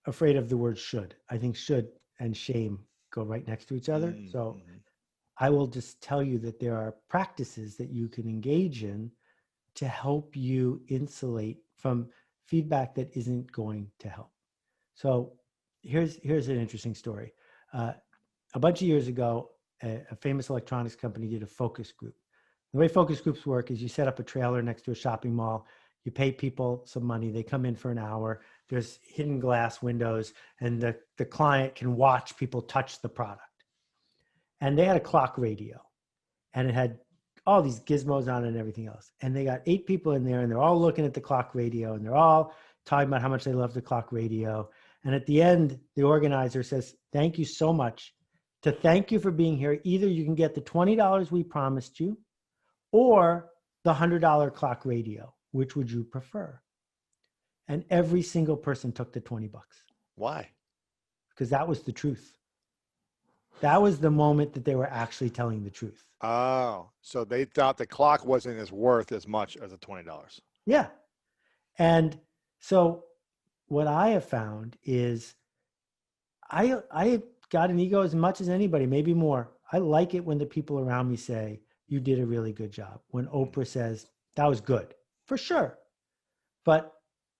afraid of the word should. I think should and shame go right next to each other. So I will just tell you that there are practices that you can engage in to help you insulate from feedback that isn't going to help. So here's an interesting story. A bunch of years ago, a famous electronics company did a focus group. The way focus groups work is you set up a trailer next to a shopping mall, you pay people some money, they come in for an hour, there's hidden glass windows, and the client can watch people touch the product. And they had a clock radio, and it had all these gizmos on it and everything else. And they got 8 people in there, and they're all looking at the clock radio, and they're all talking about how much they love the clock radio. And at the end, the organizer says, thank you so much. To thank you for being here, either you can get the $20 we promised you, or the $100 clock radio. Which would you prefer? And every single person took the $20. Why? Because that was the truth. That was the moment that they were actually telling the truth. Oh, so they thought the clock wasn't as worth as much as the $20. Yeah. And so what I have found is I got an ego as much as anybody, maybe more. I like it when the people around me say, you did a really good job. When Oprah says, that was good, for sure. But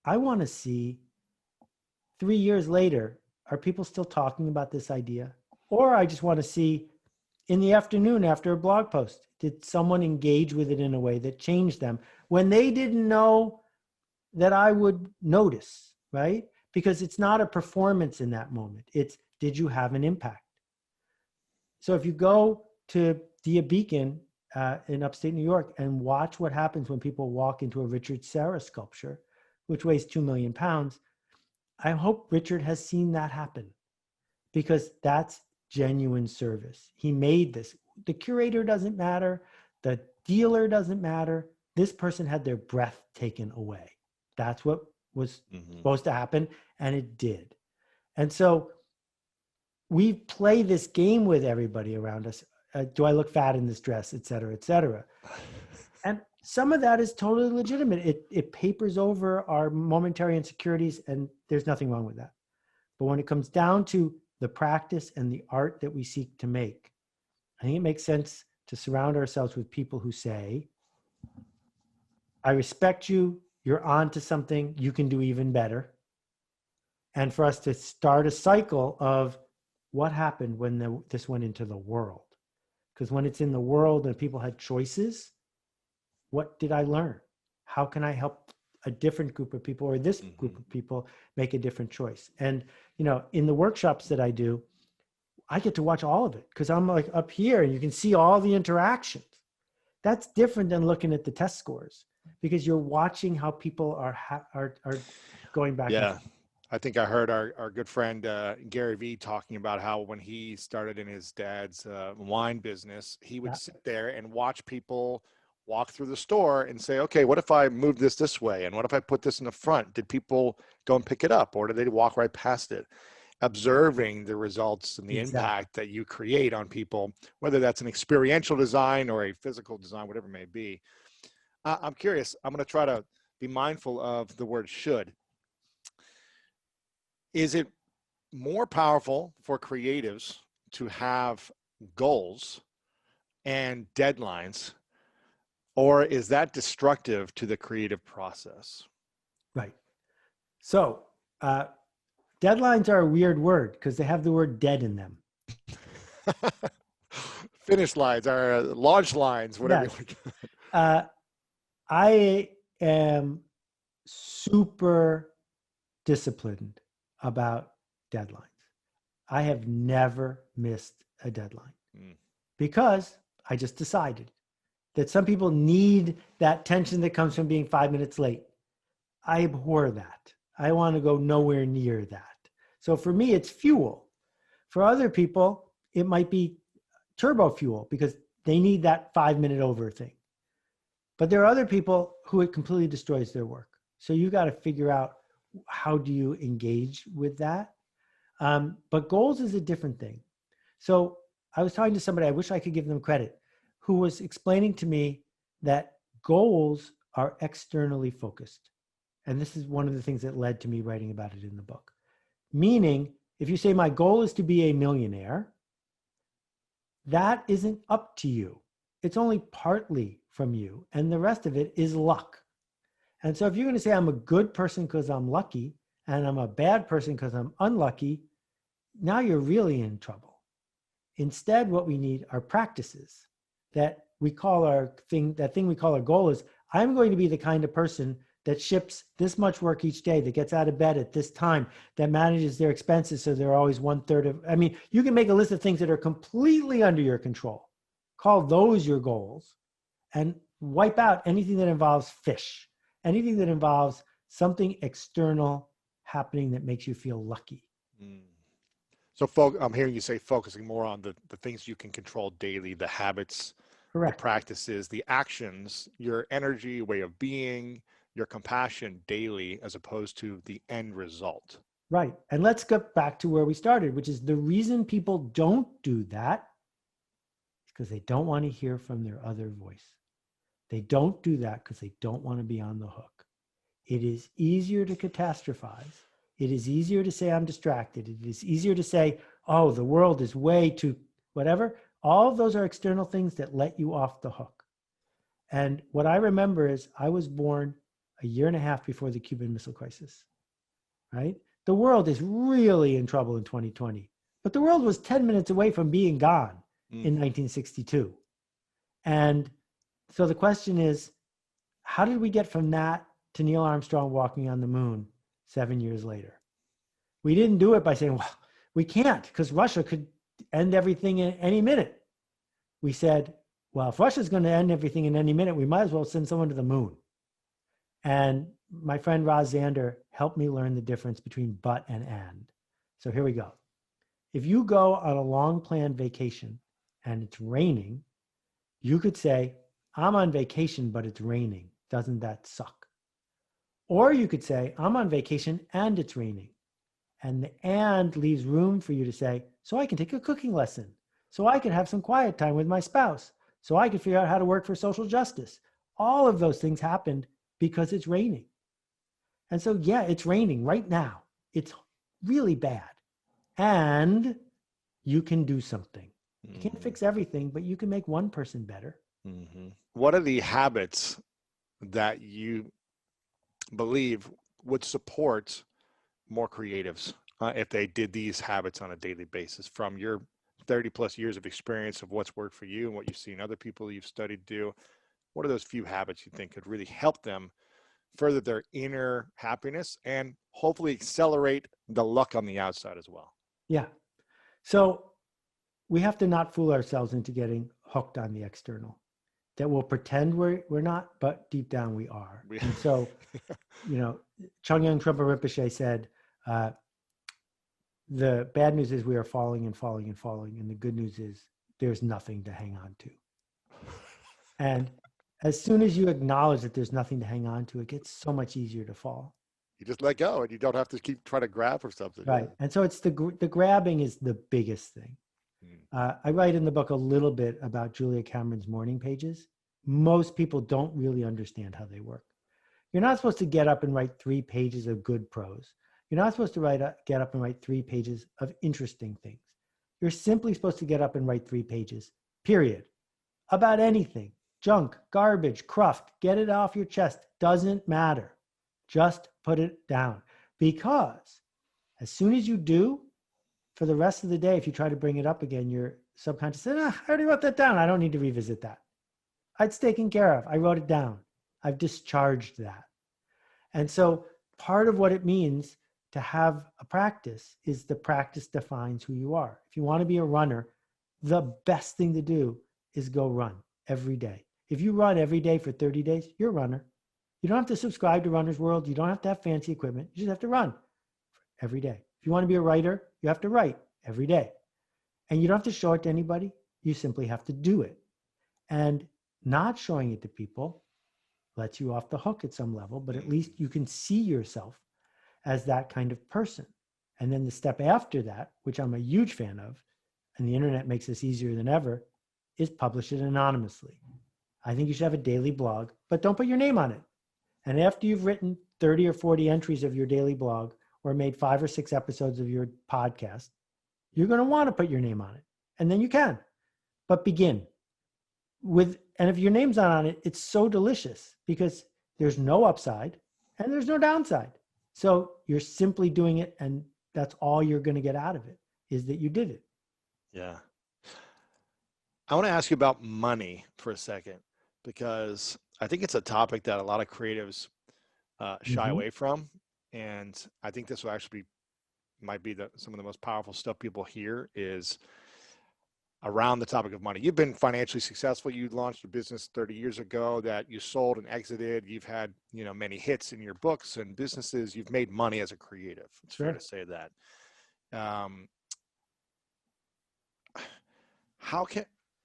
I want to see 3 years later, are people still talking about this idea? Or I just want to see in the afternoon after a blog post, did someone engage with it in a way that changed them when they didn't know that I would notice, right? Because it's not a performance in that moment. It's, did you have an impact? So if you go to the Beacon in upstate New York and watch what happens when people walk into a Richard Serra sculpture, which weighs 2 million pounds, I hope Richard has seen that happen, because that's genuine service. He made this. The curator doesn't matter. The dealer doesn't matter. This person had their breath taken away. That's what was supposed to happen, and it did. And so we play this game with everybody around us. Do I look fat in this dress, et cetera, et cetera. And some of that is totally legitimate. It papers over our momentary insecurities, and there's nothing wrong with that. But when it comes down to the practice and the art that we seek to make, I think it makes sense to surround ourselves with people who say, I respect you, you're on to something, you can do even better. And for us to start a cycle of what happened when this went into the world. Because when it's in the world and people had choices, what did I learn? How can I help a different group of people or this group of people make a different choice? And, in the workshops that I do, I get to watch all of it because I'm like up here and you can see all the interactions. That's different than looking at the test scores, because you're watching how people are going back. Yeah. I think I heard our good friend Gary Vee talking about how when he started in his dad's wine business, he would sit there and watch people walk through the store and say, okay, what if I move this way? And what if I put this in the front? Did people go and pick it up, or did they walk right past it? Observing the results and the impact that you create on people, whether that's an experiential design or a physical design, whatever it may be. I'm curious. I'm going to try to be mindful of the word should. Is it more powerful for creatives to have goals and deadlines, or is that destructive to the creative process? Right. So deadlines are a weird word because they have the word dead in them. Finish lines are launch lines, whatever. Yes. I am super disciplined about deadlines. I have never missed a deadline because I just decided that some people need that tension that comes from being 5 minutes late. I abhor that. I want to go nowhere near that. So for me, it's fuel. For other people, it might be turbo fuel because they need that 5 minute over thing. But there are other people who it completely destroys their work. So you got to figure out, how do you engage with that? But goals is a different thing. So I was talking to somebody, I wish I could give them credit, who was explaining to me that goals are externally focused. And this is one of the things that led to me writing about it in the book. Meaning, if you say my goal is to be a millionaire, that isn't up to you. It's only partly from you. And the rest of it is luck. And so if you're going to say I'm a good person because I'm lucky and I'm a bad person because I'm unlucky, now you're really in trouble. Instead, what we need are practices that we call our thing, that thing we call our goal is, I'm going to be the kind of person that ships this much work each day, that gets out of bed at this time, that manages their expenses so they're always 1/3 of, I mean, you can make a list of things that are completely under your control. Call those your goals and wipe out anything that involves fish. Anything that involves something external happening that makes you feel lucky. So I'm hearing you say focusing more on the things you can control daily, the habits, correct, the practices, the actions, your energy, way of being, your compassion daily, as opposed to the end result. Right. And let's get back to where we started, which is the reason people don't do that is because they don't want to hear from their other voice. They don't do that because they don't want to be on the hook. It is easier to catastrophize. It is easier to say I'm distracted. It is easier to say, oh, the world is way too whatever. All of those are external things that let you off the hook. And what I remember is I was born a year and a half before the Cuban Missile Crisis, right? The world is really in trouble in 2020, but the world was 10 minutes away from being gone in 1962. And so the question is, how did we get from that to Neil Armstrong walking on the moon 7 years later. We didn't do it by saying, well, we can't because Russia could end everything in any minute. We said, well, if Russia's going to end everything in any minute, we might as well send someone to the moon. And my friend Roz Zander helped me learn the difference between but and. So here we go. If you go on a long planned vacation and it's raining, you could say, I'm on vacation, but it's raining. Doesn't that suck? Or you could say, I'm on vacation and it's raining. And the and leaves room for you to say, so I can take a cooking lesson. So I can have some quiet time with my spouse. So I can figure out how to work for social justice. All of those things happened because it's raining. And so, yeah, it's raining right now. It's really bad. And you can do something. You can't fix everything, but you can make one person better. Mm-hmm. What are the habits that you believe would support more creatives if they did these habits on a daily basis from your 30 plus years of experience of what's worked for you and what you've seen other people you've studied do? What are those few habits you think could really help them further their inner happiness and hopefully accelerate the luck on the outside as well? Yeah. So we have to not fool ourselves into getting hooked on the external. That we'll pretend we're not, but deep down we are. And so, Chögyam Trungpa Rinpoche said, the bad news is we are falling and falling and falling. And the good news is there's nothing to hang on to. And as soon as you acknowledge that there's nothing to hang on to, it gets so much easier to fall. You just let go and you don't have to keep trying to grab for something. Right. And so it's the grabbing is the biggest thing. I write in the book a little bit about Julia Cameron's morning pages. Most people don't really understand how they work. You're not supposed to get up and write 3 pages of good prose. You're not supposed to get up and write 3 pages of interesting things. You're simply supposed to get up and write 3 pages, period, about anything. Junk, garbage, cruft, get it off your chest. Doesn't matter. Just put it down. Because as soon as you do, for the rest of the day, if you try to bring it up again, your subconscious said, I already wrote that down. I don't need to revisit that. It's taken care of. I wrote it down. I've discharged that. And so part of what it means to have a practice is the practice defines who you are. If you want to be a runner, the best thing to do is go run every day. If you run every day for 30 days, you're a runner. You don't have to subscribe to Runner's World. You don't have to have fancy equipment. You just have to run every day. If you want to be a writer, you have to write every day. And you don't have to show it to anybody. You simply have to do it. And not showing it to people lets you off the hook at some level, but at least you can see yourself as that kind of person. And then the step after that, which I'm a huge fan of, and the internet makes this easier than ever, is publish it anonymously. I think you should have a daily blog, but don't put your name on it. And after you've written 30 or 40 entries of your daily blog or made 5 or 6 episodes of your podcast, you're going to want to put your name on it. And then you can. But begin with, and if your name's not on it, it's so delicious because there's no upside and there's no downside. So you're simply doing it, and that's all you're going to get out of it is that you did it. Yeah. I want to ask you about money for a second, because I think it's a topic that a lot of creatives shy away from. And I think this will actually might be some of the most powerful stuff people hear is around the topic of money. You've been financially successful. You launched a business 30 years ago that you sold and exited. You've had, many hits in your books and businesses. You've made money as a creative. It's fair to say that.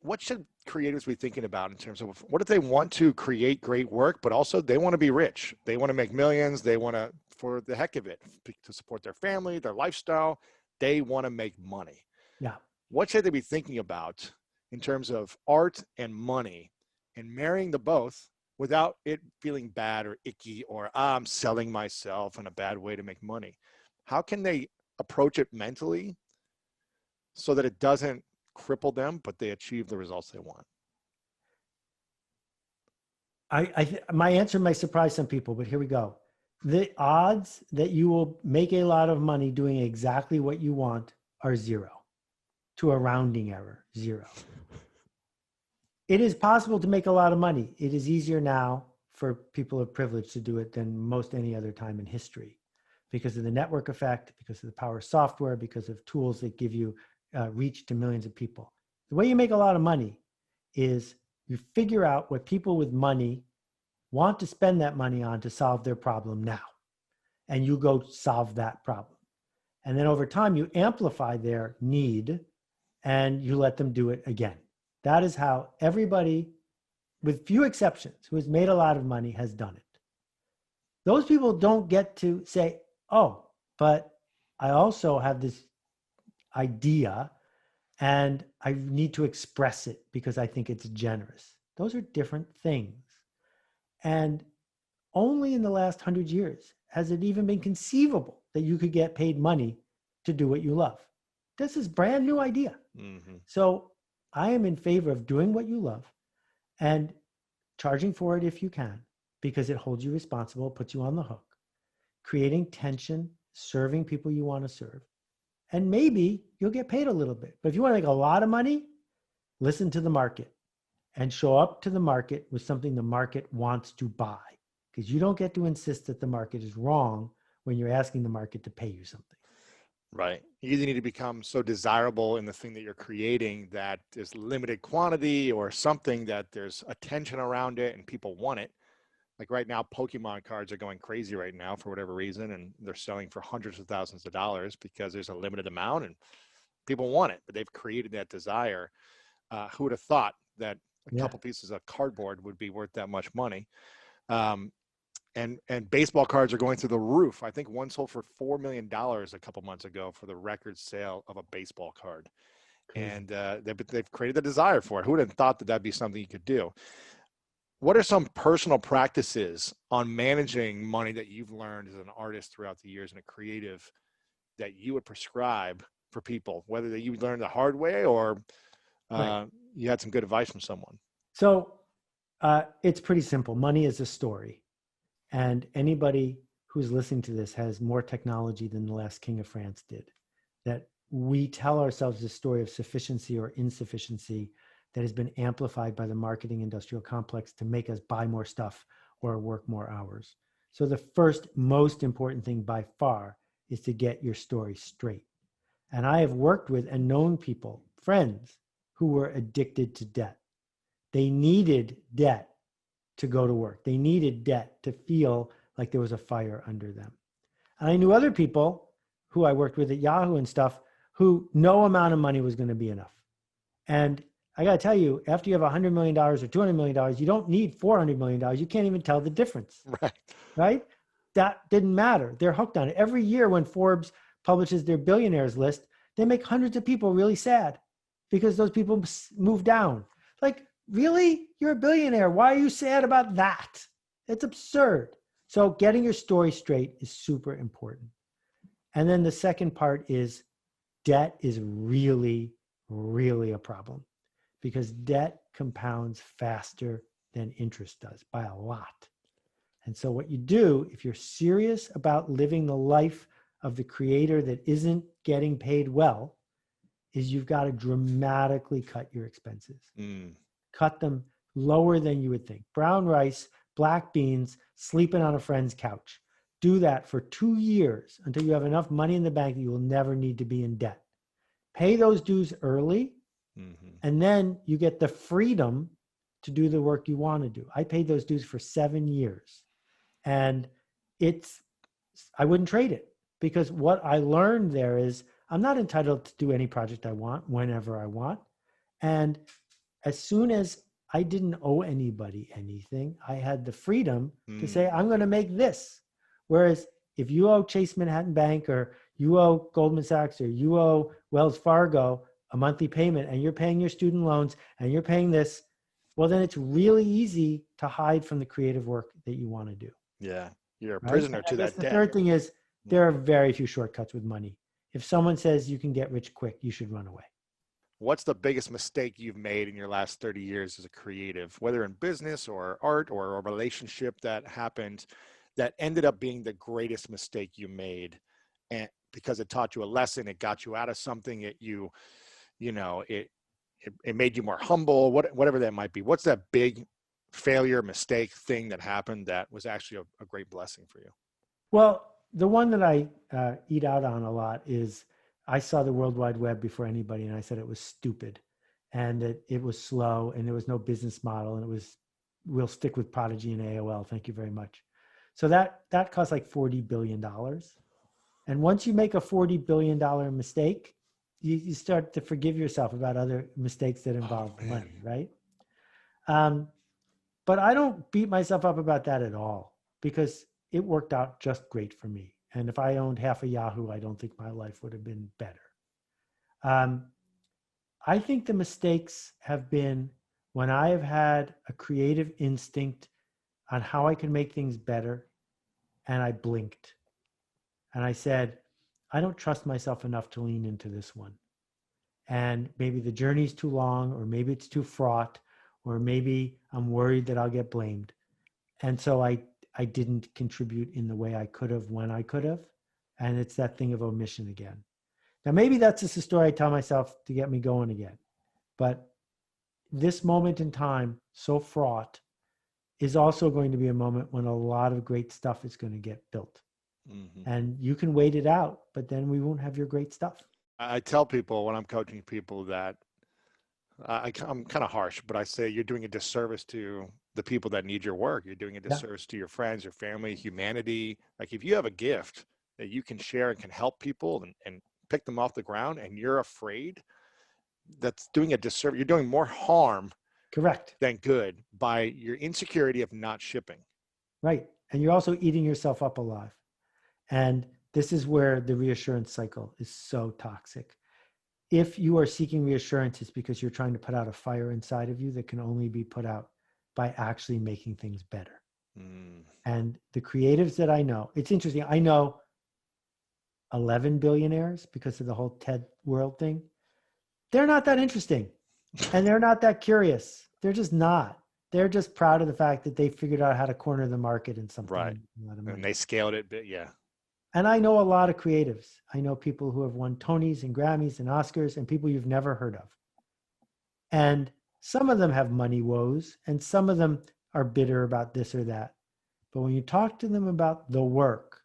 What should creatives be thinking about in terms of what if they want to create great work, but also they want to be rich? They want to make millions. They want to, for the heck of it, to support their family, their lifestyle. They want to make money. Yeah. What should they be thinking about in terms of art and money and marrying the both without it feeling bad or icky or I'm selling myself in a bad way to make money? How can they approach it mentally so that it doesn't cripple them, but they achieve the results they want? My answer may surprise some people, but here we go. The odds that you will make a lot of money doing exactly what you want are 0 to a rounding error, 0. It is possible to make a lot of money. It is easier now for people of privilege to do it than most any other time in history because of the network effect, because of the power of software, because of tools that give you reach to millions of people. The way you make a lot of money is you figure out what people with money want to spend that money on to solve their problem now. And you go solve that problem. And then over time, you amplify their need and you let them do it again. That is how everybody, with few exceptions, who has made a lot of money has done it. Those people don't get to say, oh, but I also have this idea and I need to express it because I think it's generous. Those are different things. And only in the last 100 years has it even been conceivable that you could get paid money to do what you love. This is a brand new idea. Mm-hmm. So I am in favor of doing what you love and charging for it if you can, because it holds you responsible, puts you on the hook, creating tension, serving people you want to serve. And maybe you'll get paid a little bit. But if you want to make a lot of money, listen to the market and show up to the market with something the market wants to buy. Because you don't get to insist that the market is wrong when you're asking the market to pay you something. Right. You either need to become so desirable in the thing that you're creating that there's limited quantity or something that there's attention around it and people want it. Like right now, Pokemon cards are going crazy right now for whatever reason, and they're selling for hundreds of thousands of dollars because there's a limited amount and people want it, but they've created that desire. Who would have thought that a couple pieces of cardboard would be worth that much money? And baseball cards are going through the roof. I think one sold for $4 million a couple months ago for the record sale of a baseball card. Crazy. And they've created the desire for it. Who would have thought that that'd be something you could do? What are some personal practices on managing money that you've learned as an artist throughout the years and a creative that you would prescribe for people, whether that you learned the hard way or you had some good advice from someone? So it's pretty simple. Money is a story. And anybody who's listening to this has more technology than the last king of France did. That we tell ourselves this story of sufficiency or insufficiency that has been amplified by the marketing industrial complex to make us buy more stuff or work more hours. So the first most important thing by far is to get your story straight. And I have worked with and known people, friends, who were addicted to debt. They needed debt to go to work. They needed debt to feel like there was a fire under them. And I knew other people who I worked with at Yahoo and stuff who no amount of money was going to be enough. And I got to tell you, after you have $100 million or $200 million, you don't need $400 million. You can't even tell the difference. Right? That didn't matter. They're hooked on it. Every year when Forbes publishes their billionaires list, they make hundreds of people really sad because those people move down. Like, really? You're a billionaire. Why are you sad about that? It's absurd. So getting your story straight is super important. And then the second part is debt is really, really a problem because debt compounds faster than interest does by a lot. And so what you do, if you're serious about living the life of the creator that isn't getting paid well, is you've got to dramatically cut your expenses. Cut them lower than you would think. Brown rice, black beans, sleeping on a friend's couch. Do that for 2 years until you have enough money in the bank that you will never need to be in debt. Pay those dues early, and then you get the freedom to do the work you want to do. I paid those dues for 7 years, and I wouldn't trade it because what I learned there is I'm not entitled to do any project I want whenever I want. And as soon as I didn't owe anybody anything, I had the freedom to say, I'm going to make this. Whereas if you owe Chase Manhattan Bank or you owe Goldman Sachs or you owe Wells Fargo a monthly payment and you're paying your student loans and you're paying this, well, then it's really easy to hide from the creative work that you want to do. Yeah, you're a prisoner to that debt. The third thing is there are very few shortcuts with money. If someone says you can get rich quick, you should run away. What's the biggest mistake you've made in your last 30 years as a creative, whether in business or art or a relationship that happened that ended up being the greatest mistake you made? And because it taught you a lesson, it got you out of something, it made you more humble, whatever that might be. What's that big failure, mistake, thing that happened that was actually a great blessing for you? Well, the one that I eat out on a lot is I saw the World Wide Web before anybody, and I said it was stupid, and that it was slow, and there was no business model, and it was, we'll stick with Prodigy and AOL. Thank you very much. So that cost like $40 billion. And once you make a $40 billion mistake, you start to forgive yourself about other mistakes that involve money, right? But I don't beat myself up about that at all, because it worked out just great for me. And if I owned half a Yahoo, I don't think my life would have been better. I think the mistakes have been when I have had a creative instinct on how I can make things better, and I blinked. And I said, I don't trust myself enough to lean into this one. And maybe the journey's too long, or maybe it's too fraught, or maybe I'm worried that I'll get blamed. And so I didn't contribute in the way I could have when I could have. And it's that thing of omission again. Now, maybe that's just a story I tell myself to get me going again. But this moment in time, so fraught, is also going to be a moment when a lot of great stuff is going to get built. Mm-hmm. And you can wait it out, but then we won't have your great stuff. I tell people when I'm coaching people that I'm kind of harsh, but I say you're doing a disservice to the people that need your work. You're doing a disservice to your friends, your family, humanity. Like if you have a gift that you can share and can help people and pick them off the ground, and you're afraid, that's doing a disservice. You're doing more harm, correct, than good by your insecurity of not shipping. Right. And you're also eating yourself up alive. And this is where the reassurance cycle is so toxic. If you are seeking reassurance, it's because you're trying to put out a fire inside of you that can only be put out by actually making things better. And the creatives that I know, it's interesting. I know 11 billionaires because of the whole TED World thing. They're not that interesting, and they're not that curious. They're just not. They're just proud of the fact that they figured out how to corner the market in something. Right. And they scaled it, but yeah. And I know a lot of creatives. I know people who have won Tonys and Grammys and Oscars, and people you've never heard of. And some of them have money woes, and some of them are bitter about this or that. But when you talk to them about the work,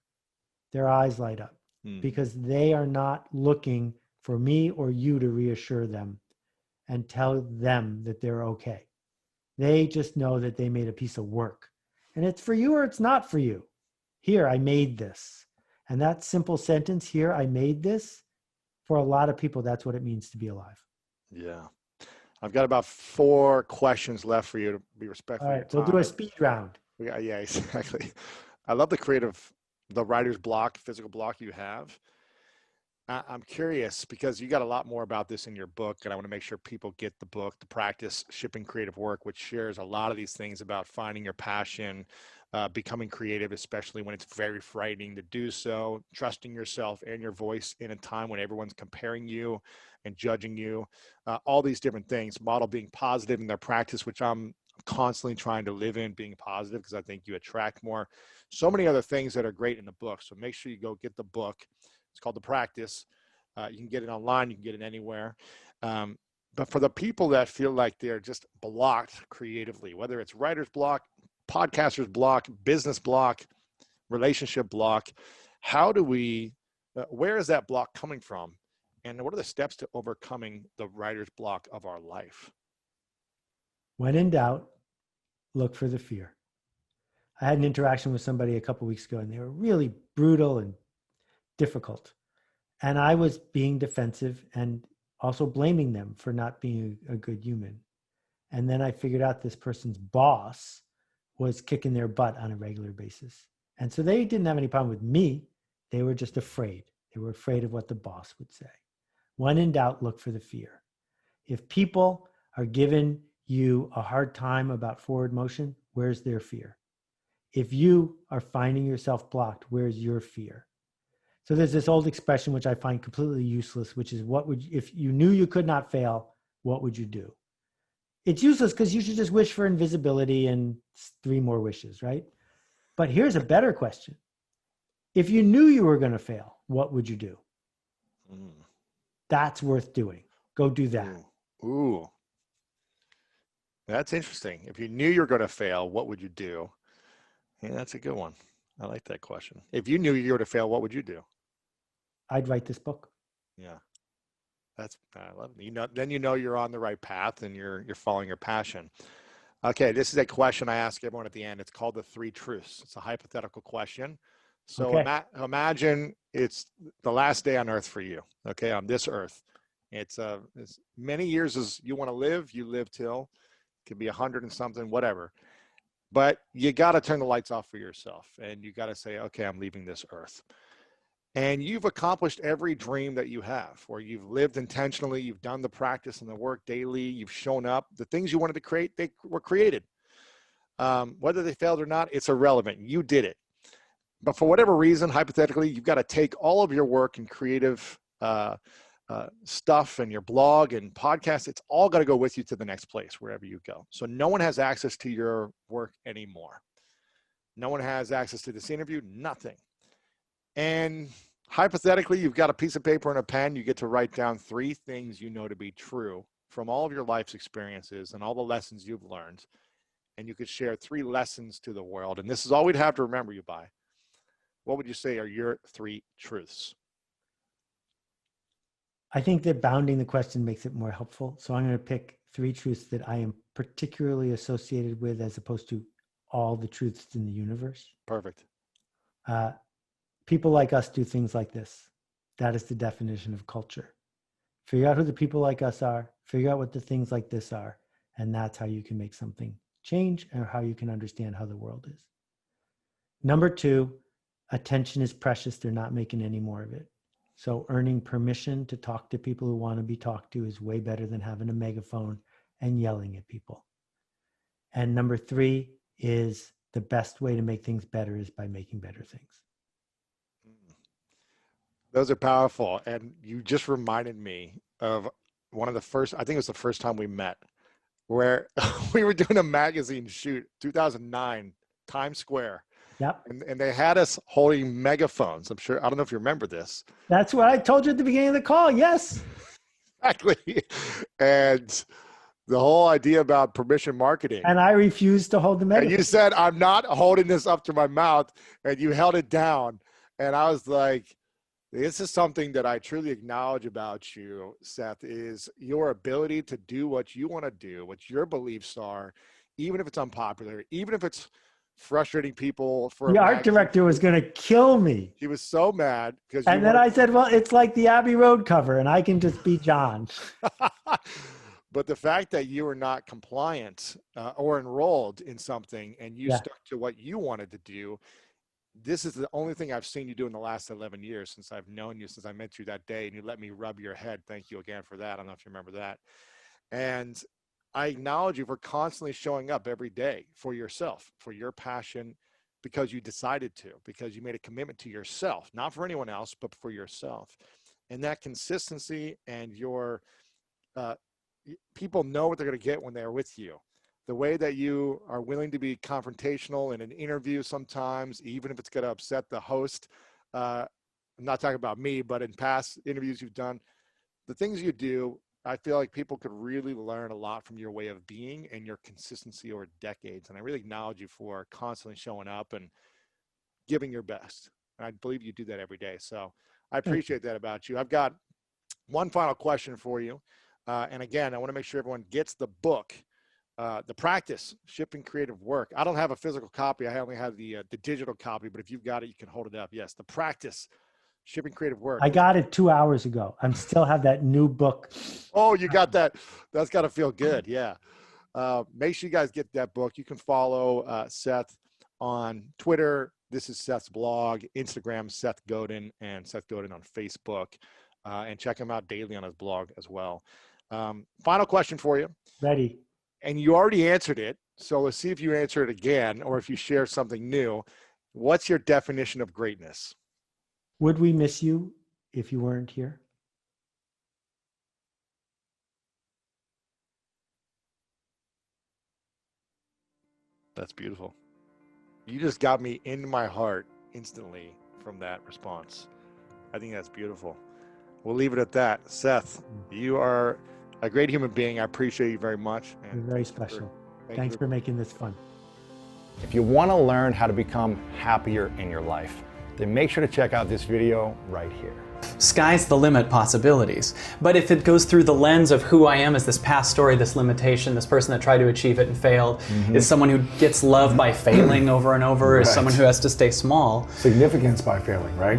their eyes light up because they are not looking for me or you to reassure them and tell them that they're okay. They just know that they made a piece of work, and it's for you or it's not for you. Here, I made this. And that simple sentence, here, I made this, for a lot of people, that's what it means to be alive. Yeah. I've got about 4 questions left for you to be respectful. All right, we'll do a speed round. Yeah, exactly. I love the writer's block, physical block you have. I'm curious because you got a lot more about this in your book, and I want to make sure people get the book, The Practice Shipping Creative Work, which shares a lot of these things about finding your passion, becoming creative, especially when it's very frightening to do so, trusting yourself and your voice in a time when everyone's comparing you and judging you, all these different things. Model being positive in their practice, which I'm constantly trying to live in, being positive, because I think you attract more. So many other things that are great in the book. So make sure you go get the book. It's called The Practice. You can get it online. You can get it anywhere. But for the people that feel like they're just blocked creatively, whether it's writer's block, podcaster's block, business block, relationship block, how do we, where is that block coming from? And what are the steps to overcoming the writer's block of our life? When in doubt, look for the fear. I had an interaction with somebody a couple of weeks ago, and they were really brutal and difficult. And I was being defensive and also blaming them for not being a good human. And then I figured out this person's boss was kicking their butt on a regular basis. And so they didn't have any problem with me. They were just afraid. They were afraid of what the boss would say. When in doubt, look for the fear. If people are giving you a hard time about forward motion, where's their fear? If you are finding yourself blocked, where's your fear? So there's this old expression, which I find completely useless, which is if you knew you could not fail, what would you do? It's useless because you should just wish for invisibility and 3 more wishes, right? But here's a better question. If you knew you were going to fail, what would you do? That's worth doing. Go do that. Ooh. That's interesting. If you knew you were going to fail, what would you do? Yeah, that's a good one. I like that question. If you knew you were to fail, what would you do? I'd write this book. Yeah, I love it. Then you know you're on the right path and you're following your passion. Okay, this is a question I ask everyone at the end. It's called the three truths. It's a hypothetical question. So Okay. imagine it's the last day on earth for you, okay, on this earth. It's as many years as you want to live, you live till, it could be 100 and something, whatever. But you got to turn the lights off for yourself and you got to say, okay, I'm leaving this earth. And you've accomplished every dream that you have, or you've lived intentionally, you've done the practice and the work daily, you've shown up. The things you wanted to create, they were created. Whether they failed or not, it's irrelevant. You did it. But for whatever reason, hypothetically, you've got to take all of your work and creative stuff and your blog and podcast. It's all got to go with you to the next place, wherever you go. So no one has access to your work anymore. No one has access to this interview, nothing. And hypothetically, you've got a piece of paper and a pen. You get to write down 3 things you know to be true from all of your life's experiences and all the lessons you've learned. And you could share 3 lessons to the world. And this is all we'd have to remember you by. What would you say are your 3 truths? I think that bounding the question makes it more helpful. So I'm going to pick 3 truths that I am particularly associated with as opposed to all the truths in the universe. Perfect. People like us do things like this. That is the definition of culture. Figure out who the people like us are, figure out what the things like this are, and that's how you can make something change and how you can understand how the world is. Number 2, attention is precious. They're not making any more of it. So earning permission to talk to people who want to be talked to is way better than having a megaphone and yelling at people. And number 3 is the best way to make things better is by making better things. Those are powerful. And you just reminded me of one of the first, I think it was the first time we met, where we were doing a magazine shoot, 2009, Times Square. Yep. And they had us holding megaphones. I'm sure, I don't know if you remember this. That's what I told you at the beginning of the call. Yes. Exactly. And the whole idea about permission marketing. And I refused to hold the megaphone. And you said, I'm not holding this up to my mouth. And you held it down. And I was like, this is something that I truly acknowledge about you, Seth, is your ability to do what you want to do, what your beliefs are, even if it's unpopular, even if it's frustrating people. For the art director was going to kill me. He was so mad because. And then I said, well, it's like the Abbey Road cover and I can just be John. But the fact that you were not compliant or enrolled in something and you stuck to what you wanted to do, this is the only thing I've seen you do in the last 11 years since I've known you, since I met you that day and you let me rub your head. Thank you again for that. I don't know if you remember that. And I acknowledge you for constantly showing up every day for yourself, for your passion, because you decided to, because you made a commitment to yourself, not for anyone else, but for yourself. And that consistency and your people know what they're going to get when they're with you. The way that you are willing to be confrontational in an interview sometimes, even if it's going to upset the host. I'm not talking about me, but in past interviews you've done, the things you do, I feel like people could really learn a lot from your way of being and your consistency over decades. And I really acknowledge you for constantly showing up and giving your best. And I believe you do that every day. So I appreciate that about you. I've got one final question for you. And again, I want to make sure everyone gets the book. The Practice, Shipping Creative Work. I don't have a physical copy. I only have the digital copy, but if you've got it, you can hold it up. Yes, The Practice, Shipping Creative Work. I got it 2 hours ago. I still have that new book. Oh, you got that. That's got to feel good. Yeah. Make sure you guys get that book. You can follow Seth on Twitter. This is Seth's blog, Instagram, Seth Godin, and Seth Godin on Facebook. And check him out daily on his blog as well. Final question for you. Ready. And you already answered it. So let's see if you answer it again or if you share something new. What's your definition of greatness? Would we miss you if you weren't here? That's beautiful. You just got me into my heart instantly from that response. I think that's beautiful. We'll leave it at that. Seth, you are a great human being. I appreciate you very much. You're very special. Thanks for making this fun. If you want to learn how to become happier in your life, then make sure to check out this video right here. Sky's the limit possibilities. But if it goes through the lens of who I am as this past story, this limitation, this person that tried to achieve it and failed, is someone who gets love by failing over and over, is someone who has to stay small. Significance by failing, right?